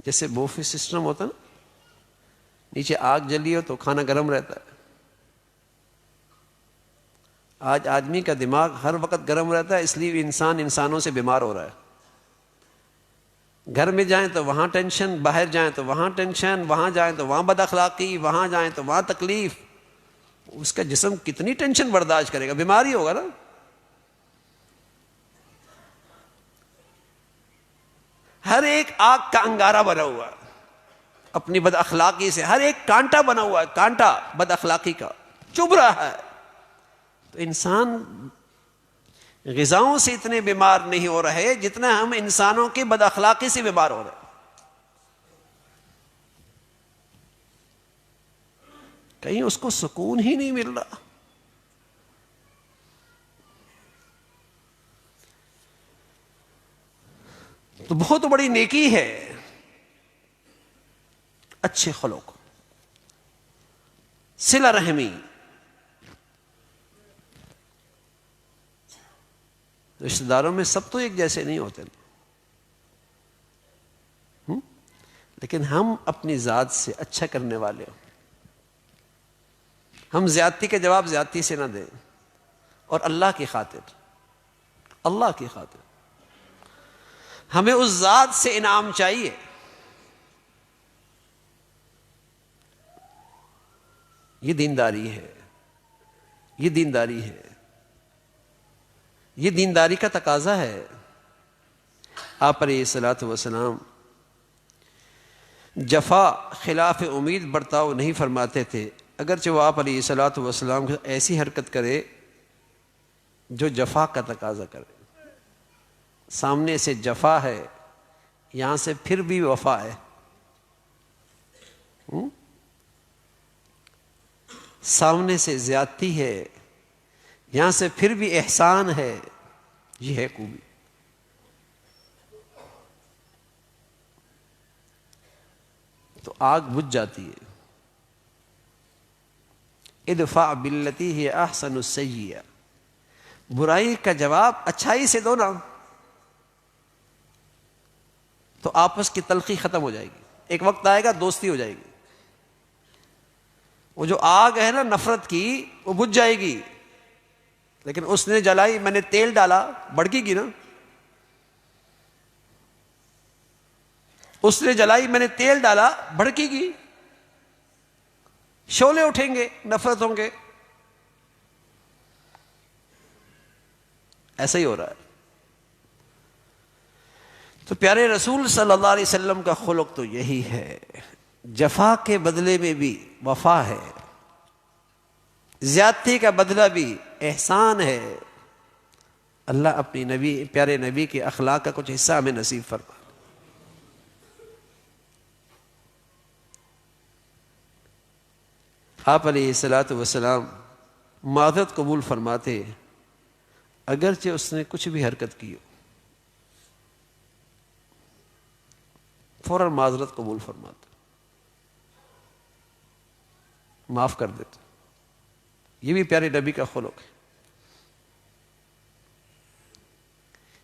جیسے بوفے سسٹم ہوتا نا، نیچے آگ جلی ہو تو کھانا گرم رہتا ہے۔ آج آدمی کا دماغ ہر وقت گرم رہتا ہے، اس لیے انسان انسانوں سے بیمار ہو رہا ہے۔ گھر میں جائیں تو وہاں ٹینشن، باہر جائیں تو وہاں ٹینشن، وہاں جائیں تو وہاں بد اخلاقی، وہاں جائیں تو وہاں تکلیف۔ اس کا جسم کتنی ٹینشن برداشت کرے گا؟ بیماری ہوگا نا۔ ہر ایک آگ کا انگارہ بنا ہوا ہے اپنی بد اخلاقی سے، ہر ایک کانٹا بنا ہوا ہے، کانٹا بد اخلاقی کا چبھ رہا ہے۔ تو انسان غذاؤں سے اتنے بیمار نہیں ہو رہے جتنا ہم انسانوں کی بد اخلاقی سے بیمار ہو رہے۔ کہیں اس کو سکون ہی نہیں مل رہا۔ تو بہت بڑی نیکی ہے اچھے خلق، صلہ رحمی۔ رشتہ داروں میں سب تو ایک جیسے نہیں ہوتے، لیکن ہم اپنی ذات سے اچھا کرنے والے ہوں۔ ہم زیادتی کا جواب زیادتی سے نہ دیں، اور اللہ کی خاطر، اللہ کی خاطر ہمیں اس ذات سے انعام چاہیے۔ یہ دینداری ہے، یہ دینداری ہے، یہ دینداری کا تقاضا ہے۔ آپ علیہ الصلوۃ والسلام جفا خلاف امید برتاؤ نہیں فرماتے تھے، اگرچہ وہ آپ علیہ الصلوۃ والسلام ایسی حرکت کرے جو جفا کا تقاضا کرے۔ سامنے سے جفا ہے، یہاں سے پھر بھی وفا ہے۔ سامنے سے زیادتی ہے، یہاں سے پھر بھی احسان ہے۔ یہ ہے خوبی۔ تو آگ بجھ جاتی ہے۔ ادفع باللتی ہی احسن السیئہ، برائی کا جواب اچھائی سے دو نا، تو آپس کی تلخی ختم ہو جائے گی۔ ایک وقت آئے گا دوستی ہو جائے گی۔ وہ جو آگ ہے نا نفرت کی، وہ بجھ جائے گی، لیکن اس نے جلائی، میں نے تیل ڈالا، بھڑکے گی نا۔ اس نے جلائی، میں نے تیل ڈالا، بھڑکے گی، شعلے اٹھیں گے نفرتوں کے۔ ایسا ہی ہو رہا ہے. تو پیارے رسول صلی اللہ علیہ وسلم کا خلق تو یہی ہے، جفا کے بدلے میں بھی وفا ہے، زیادتی کا بدلہ بھی احسان ہے. اللہ اپنی نبی پیارے نبی کے اخلاق کا کچھ حصہ ہمیں نصیب فرما. آپ علیہ الصلاۃ والسلام معذرت قبول فرماتے اگرچہ اس نے کچھ بھی حرکت کی ہو، فوراً معذرت قبول فرماتے، معاف کر دیتے. یہ بھی پیارے نبی کا خلق ہے.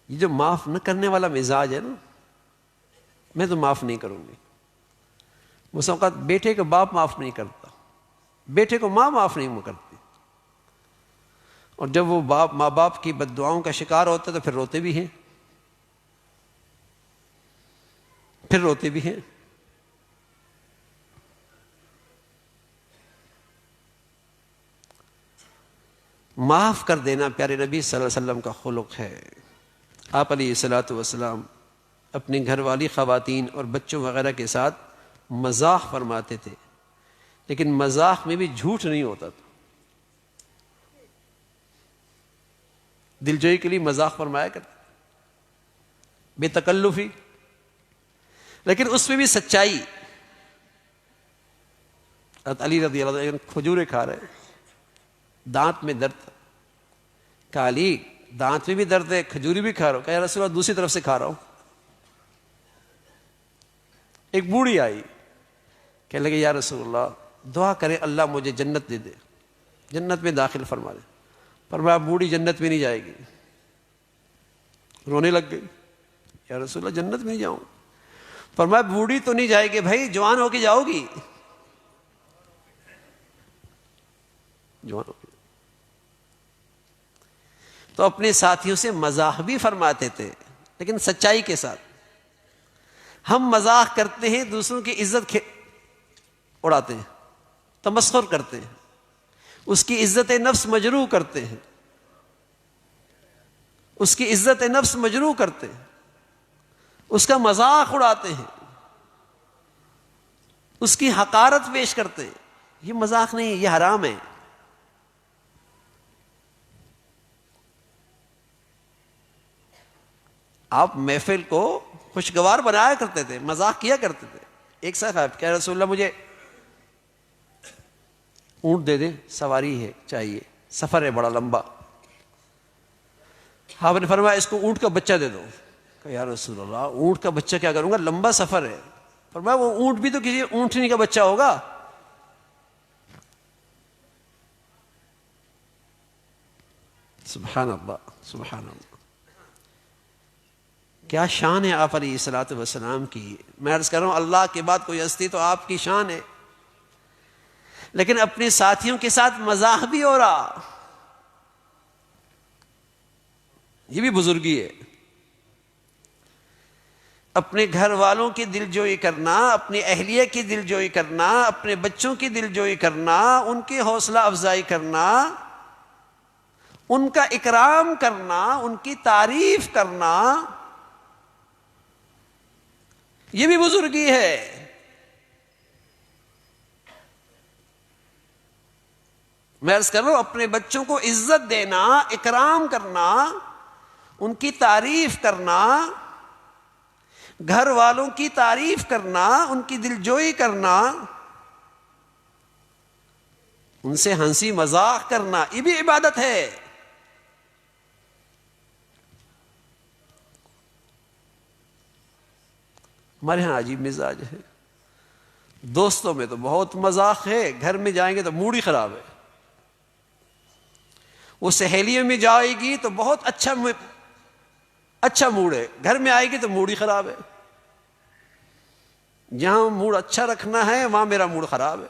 یہ جو معاف نہ کرنے والا مزاج ہے نا، میں تو معاف نہیں کروں گی. اس اوقات بیٹے کو باپ معاف نہیں کرتا، بیٹے کو ماں معاف نہیں کرتی، اور جب وہ ماں باپ کی بد دعاؤں کا شکار ہوتا ہے تو پھر روتے بھی ہیں، پھر روتے بھی ہیں. معاف کر دینا پیارے نبی صلی اللہ علیہ وسلم کا خلق ہے. آپ علیہ الصلاۃ والسلام اپنی گھر والی خواتین اور بچوں وغیرہ کے ساتھ مزاح فرماتے تھے، لیکن مزاح میں بھی جھوٹ نہیں ہوتا تھا. دلجوئی کے لیے مزاح فرمایا کرتے، بے تکلفی، لیکن اس میں بھی سچائی. علی رضی اللہ عنہ کھجوریں کھا رہے، دانت میں درد، کہا علی دانت میں بھی درد ہے، کھجوری بھی کھا رہا ہوں. کہا یا رسول اللہ دوسری طرف سے کھا رہا ہوں. ایک بوڑھی آئی، کہنے لگے یا رسول اللہ دعا کرے اللہ مجھے جنت دے دے، جنت میں داخل فرما دے. فرمایا بوڑھی جنت میں نہیں جائے گی. رونے لگ گئی، یا رسول اللہ جنت میں نہیں جاؤں. فرمایا بوڑھی تو نہیں جائے گی بھائی، جوان ہو کے جاؤ گی. جوان ہو کے. تو اپنے ساتھیوں سے مزاح بھی فرماتے تھے، لیکن سچائی کے ساتھ. ہم مزاح کرتے ہیں، دوسروں کی عزت اڑاتے ہیں، تمسخر کرتے ہیں، اس کی عزت نفس مجروح کرتے ہیں، اس کی عزت نفس مجروح کرتے ہیں، اس کا مذاق اڑاتے ہیں، اس کی حقارت پیش کرتے ہیں. یہ مذاق نہیں، یہ حرام ہے. آپ محفل کو خوشگوار بنایا کرتے تھے، مذاق کیا کرتے تھے. ایک صاحب کہہ رسول اللہ مجھے اونٹ دے دیں، سواری ہے چاہیے، سفر ہے بڑا لمبا. آپ نے فرمایا اس کو اونٹ کا بچہ دے دو. کہ یا رسول اللہ اونٹ کا بچہ کیا کروں گا، لمبا سفر ہے. فرمایا وہ اونٹ بھی تو کسی اونٹنی کا بچہ ہوگا. سبحان اللہ سبحان اللہ. کیا شان ہے آپ علیہ الصلوۃ والسلام کی. میں عرض کر رہا ہوں اللہ کے بعد کوئی ہستی تو آپ کی شان ہے، لیکن اپنے ساتھیوں کے ساتھ مزاح بھی ہو رہا، یہ بھی بزرگی ہے. اپنے گھر والوں کی دلجوئی کرنا، اپنی اہلیہ کی دلجوئی کرنا، اپنے بچوں کی دلجوئی کرنا، ان کی حوصلہ افزائی کرنا، ان کا اکرام کرنا، ان کی تعریف کرنا، یہ بھی بزرگی ہے. میں عرض کر رہا ہوں اپنے بچوں کو عزت دینا، اکرام کرنا، ان کی تعریف کرنا، گھر والوں کی تعریف کرنا، ان کی دلجوئی کرنا، ان سے ہنسی مذاق کرنا، یہ بھی عبادت ہے. ہمارے ہاں عجیب مزاج ہے، دوستوں میں تو بہت مذاق ہے، گھر میں جائیں گے تو موڈ ہی خراب ہے. وہ سہیلیوں میں جائے گی تو بہت اچھا موڈ ہے، گھر میں آئے گی تو موڈ ہی خراب ہے. جہاں موڈ اچھا رکھنا ہے وہاں میرا موڈ خراب ہے.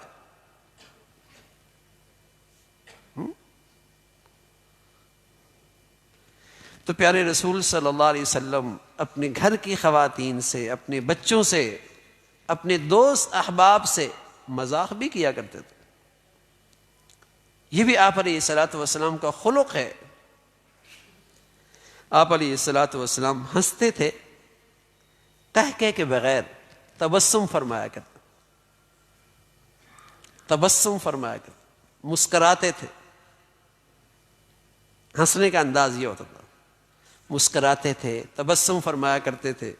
تو پیارے رسول صلی اللہ علیہ وسلم اپنے گھر کی خواتین سے، اپنے بچوں سے، اپنے دوست احباب سے مذاق بھی کیا کرتے تھے. یہ بھی آپ علیہ الصلوۃ والسلام کا خلق ہے. آپ علیہ الصلوۃ والسلام ہنستے تھے کہہ کے بغیر، تبسم فرمایا کرتے، تبسم فرمایا کرتے، مسکراتے تھے. ہنسنے کا انداز یہ ہوتا تھا، مسکراتے تھے، تبسم فرمایا کرتے تھے.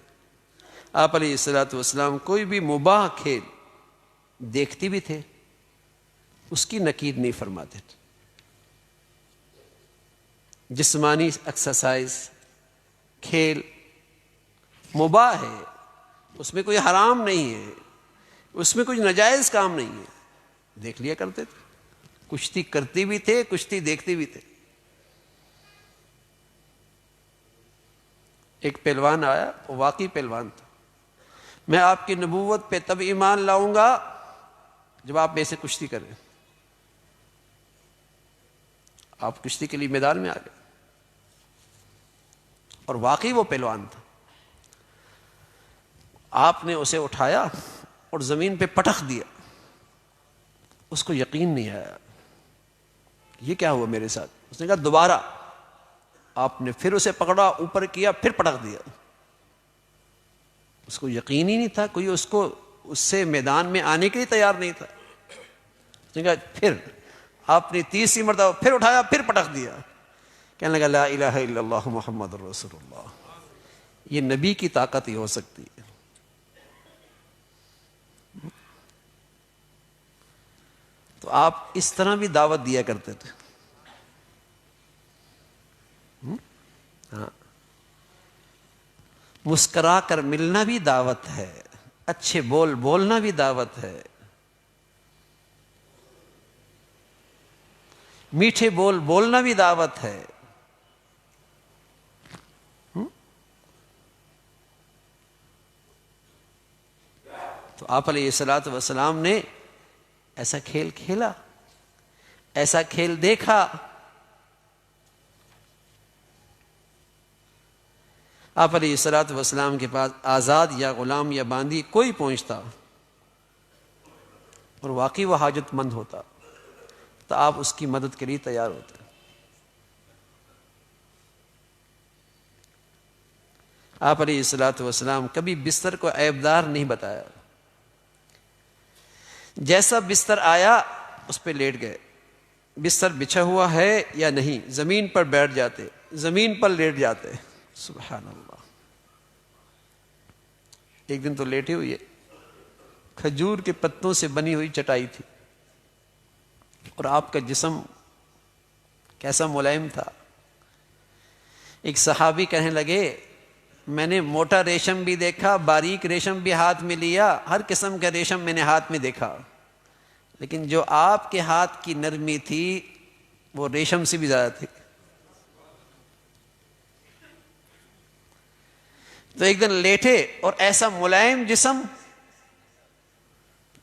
آپ علیہ الصلوۃ والسلام کوئی بھی مباح کھیل دیکھتی بھی تھے اس کی نکیر نہیں فرماتے تھے. جسمانی ایکسرسائز، کھیل مباح ہے، اس میں کوئی حرام نہیں ہے، اس میں کوئی ناجائز کام نہیں ہے، دیکھ لیا کرتے تھے. کشتی کرتے بھی تھے، کشتی دیکھتے بھی تھے. ایک پہلوان آیا، وہ واقعی پہلوان تھا. میں آپ کی نبوت پہ تب ایمان لاؤں گا جب آپ میرے سے کشتی کریں. آپ کشتی کے لیے میدان میں آ گئے، اور واقعی وہ پہلوان تھا. آپ نے اسے اٹھایا اور زمین پہ پٹخ دیا. اس کو یقین نہیں آیا، یہ کیا ہوا میرے ساتھ. اس نے کہا دوبارہ. آپ نے پھر اسے پکڑا، اوپر کیا، پھر پٹخ دیا. اس کو یقین ہی نہیں تھا، کوئی اس سے میدان میں آنے کے لیے تیار نہیں تھا. اس نے کہا پھر. آپ نے تیسری مرتبہ پھر اٹھایا، پھر پٹخ دیا. کہنے لگا لا الہ الا اللہ محمد رسول اللہ. یہ نبی کی طاقت ہی ہو سکتی ہے. تو آپ اس طرح بھی دعوت دیا کرتے تھے. ہاں، مسکرا کر ملنا بھی دعوت ہے، اچھے بول بولنا بھی دعوت ہے، میٹھے بول بولنا بھی دعوت ہے. تو آپ علیہ الصلوۃ والسلام نے ایسا کھیل کھیلا، ایسا کھیل دیکھا. آپ علیہ الصلوۃ والسلام کے پاس آزاد یا غلام یا باندی کوئی پہنچتا اور واقعی وہ حاجت مند ہوتا تو آپ اس کی مدد کے لیے تیار ہوتے. آپ علیہ الصلوۃ والسلام کبھی بستر کو عیبدار نہیں بتایا. جیسا بستر آیا اس پہ لیٹ گئے. بستر بچھا ہوا ہے یا نہیں، زمین پر بیٹھ جاتے، زمین پر لیٹ جاتے. سبحان اللہ. ایک دن تو لیٹے ہوئے، کھجور کے پتوں سے بنی ہوئی چٹائی تھی، اور آپ کا جسم کیسا ملائم تھا. ایک صحابی کہنے لگے میں نے موٹا ریشم بھی دیکھا، باریک ریشم بھی ہاتھ میں لیا، ہر قسم کا ریشم میں نے ہاتھ میں دیکھا، لیکن جو آپ کے ہاتھ کی نرمی تھی وہ ریشم سے بھی زیادہ تھی. تو ایک دن لیٹے اور ایسا ملائم جسم،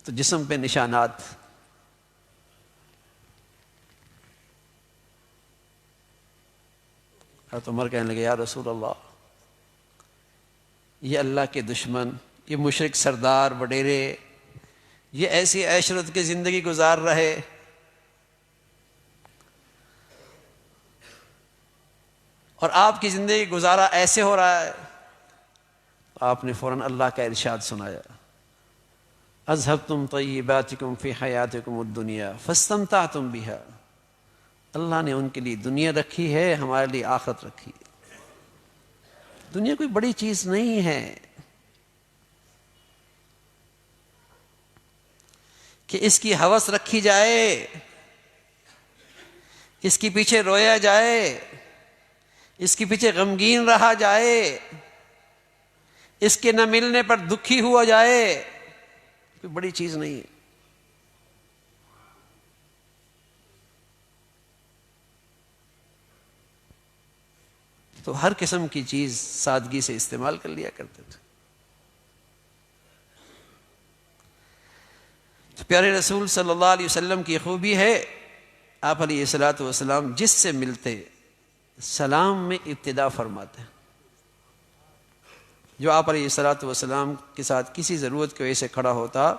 تو جسم پہ نشانات. حضرت عمر کہنے لگے یا رسول اللہ، یہ اللہ کے دشمن، یہ مشرک سردار وڈیرے، یہ ایسی عشرت کی زندگی گزار رہے، اور آپ کی زندگی گزارا ایسے ہو رہا ہے. آپ نے فوراً اللہ کا ارشاد سنایا اذهبتم طیباتکم فی حیاتکم الدنیا فاستمتعتم بها. اللہ نے ان کے لیے دنیا رکھی ہے، ہمارے لیے آخرت رکھی ہے. دنیا کوئی بڑی چیز نہیں ہے کہ اس کی ہوس رکھی جائے، اس کے پیچھے رویا جائے، اس کے پیچھے غمگین رہا جائے، اس کے نہ ملنے پر دکھی ہوا جائے. کوئی بڑی چیز نہیں ہے. تو ہر قسم کی چیز سادگی سے استعمال کر لیا کرتے تھے. تو پیارے رسول صلی اللہ علیہ وسلم کی خوبی ہے، آپ علیہ الصلوۃ والسلام جس سے ملتے سلام میں ابتدا فرماتے. جو آپ علیہ الصلوۃ والسلام کے ساتھ کسی ضرورت کی وجہ سے کھڑا ہوتا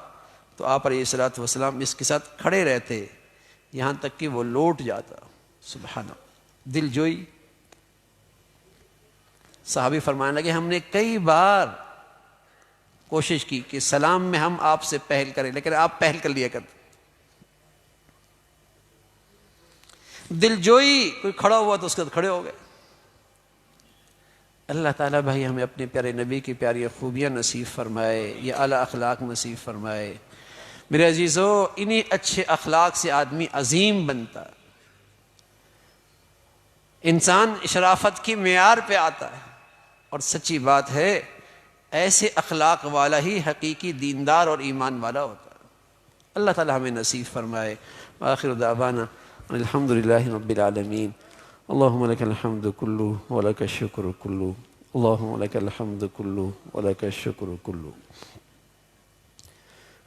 تو آپ علیہ الصلوۃ والسلام اس کے ساتھ کھڑے رہتے یہاں تک کہ وہ لوٹ جاتا. سبحان اللہ. دل جوئی. صحابی فرمانے لگے ہم نے کئی بار کوشش کی کہ سلام میں ہم آپ سے پہل کریں، لیکن آپ پہل کر لیا کرتے۔ دل جوئی، کوئی کھڑا ہوا تو اس کے کھڑے ہو گئے۔ اللہ تعالیٰ بھائی ہمیں اپنے پیارے نبی کی پیاری خوبیاں نصیب فرمائے، یہ اعلیٰ اخلاق نصیب فرمائے۔ میرے عزیزو، انہی اچھے اخلاق سے آدمی عظیم بنتا، انسان شرافت کی معیار پہ آتا ہے، اور سچی بات ہے ایسے اخلاق والا ہی حقیقی دیندار اور ایمان والا ہوتا ہے۔ اللہ تعالیٰ ہمیں نصیب فرمائے۔ وآخر دعوانا الحمد للہ رب العالمین۔ اللہم لک الحمد کلو ولک الشکر کلو، اللہم لک الحمد کلو ولک الشکر کلو۔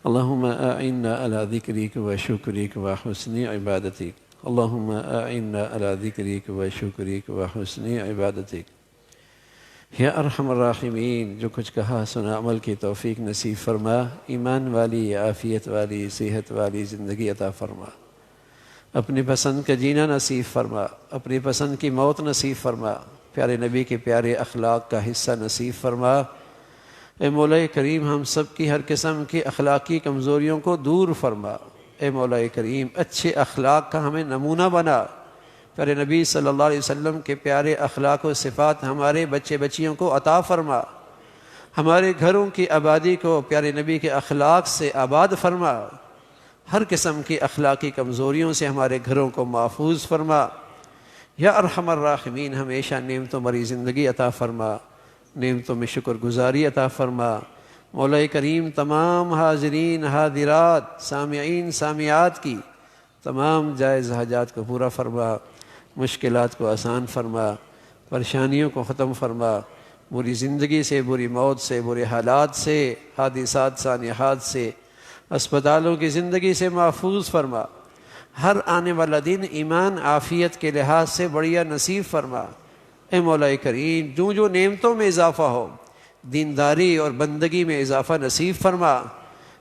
اللہم اعنا علی ذکرک و شکرک و حسن عبادتک، اللہم اعنا علی ذکرک و شکرک و حسن عبادتک۔ یا ارحم الراحمین، جو کچھ کہا سنا عمل کی توفیق نصیب فرما، ایمان والی، عافیت والی، صحت والی زندگی عطا فرما، اپنی پسند کا جینا نصیب فرما، اپنی پسند کی موت نصیب فرما، پیارے نبی کے پیارے اخلاق کا حصہ نصیب فرما۔ اے مولا کریم، ہم سب کی ہر قسم کی اخلاقی کمزوریوں کو دور فرما۔ اے مولا کریم، اچھے اخلاق کا ہمیں نمونہ بنا۔ پیارے نبی صلی اللہ علیہ وسلم کے پیارے اخلاق و صفات ہمارے بچے بچیوں کو عطا فرما، ہمارے گھروں کی آبادی کو پیارے نبی کے اخلاق سے آباد فرما، ہر قسم کی اخلاقی کمزوریوں سے ہمارے گھروں کو محفوظ فرما۔ یا ارحم الراحمین، ہمیشہ نعمتوں بھری زندگی عطا فرما، نعمتوں میں شکر گزاری عطا فرما۔ مولا کریم، تمام حاضرین حاضرات، سامعین سامعات کی تمام جائز حاجات کو پورا فرما، مشکلات کو آسان فرما، پریشانیوں کو ختم فرما، بری زندگی سے، بری موت سے، برے حالات سے، حادثات سانحات سے، اسپتالوں کی زندگی سے محفوظ فرما۔ ہر آنے والا دن ایمان عافیت کے لحاظ سے بڑھیا نصیب فرما۔ اے مولا کریم، جو جو نعمتوں میں اضافہ ہو، دینداری اور بندگی میں اضافہ نصیب فرما۔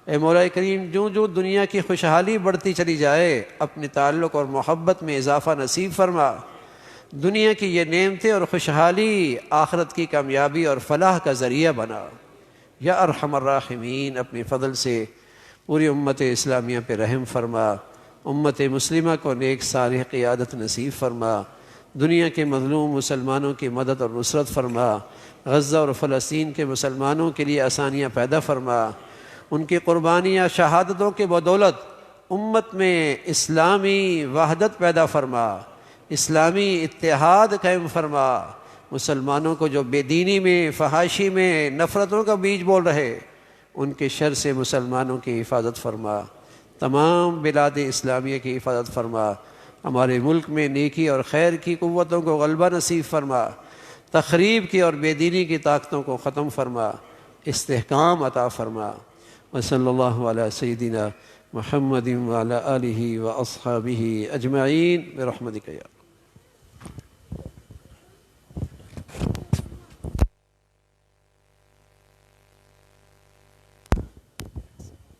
اے مولا کریم، جو جو دنیا کی خوشحالی بڑھتی چلی جائے، اپنے تعلق اور محبت میں اضافہ نصیب فرما۔ دنیا کی یہ نعمتیں اور خوشحالی آخرت کی کامیابی اور فلاح کا ذریعہ بنا۔ یا ارحم الراحمین، اپنے فضل سے پوری امت اسلامیہ پہ رحم فرما، امت مسلمہ کو نیک صالح قیادت نصیب فرما، دنیا کے مظلوم مسلمانوں کی مدد اور نصرت فرما، غزہ اور فلسطین کے مسلمانوں کے لیے آسانیاں پیدا فرما، ان کی قربانیاں شہادتوں کے بدولت امت میں اسلامی وحدت پیدا فرما، اسلامی اتحاد قائم فرما۔ مسلمانوں کو جو بے دینی میں، فحاشی میں نفرتوں کا بیج بول رہے، ان کے شر سے مسلمانوں کی حفاظت فرما، تمام بلاد اسلامیہ کی حفاظت فرما، ہمارے ملک میں نیکی اور خیر کی قوتوں کو غلبہ نصیب فرما، تخریب کی اور بے دینی کی طاقتوں کو ختم فرما، استحکام عطا فرما۔ وصلی اللہ علی سیدنا محمد وعلی آلہ واصحابہ اجمعین برحمتک یا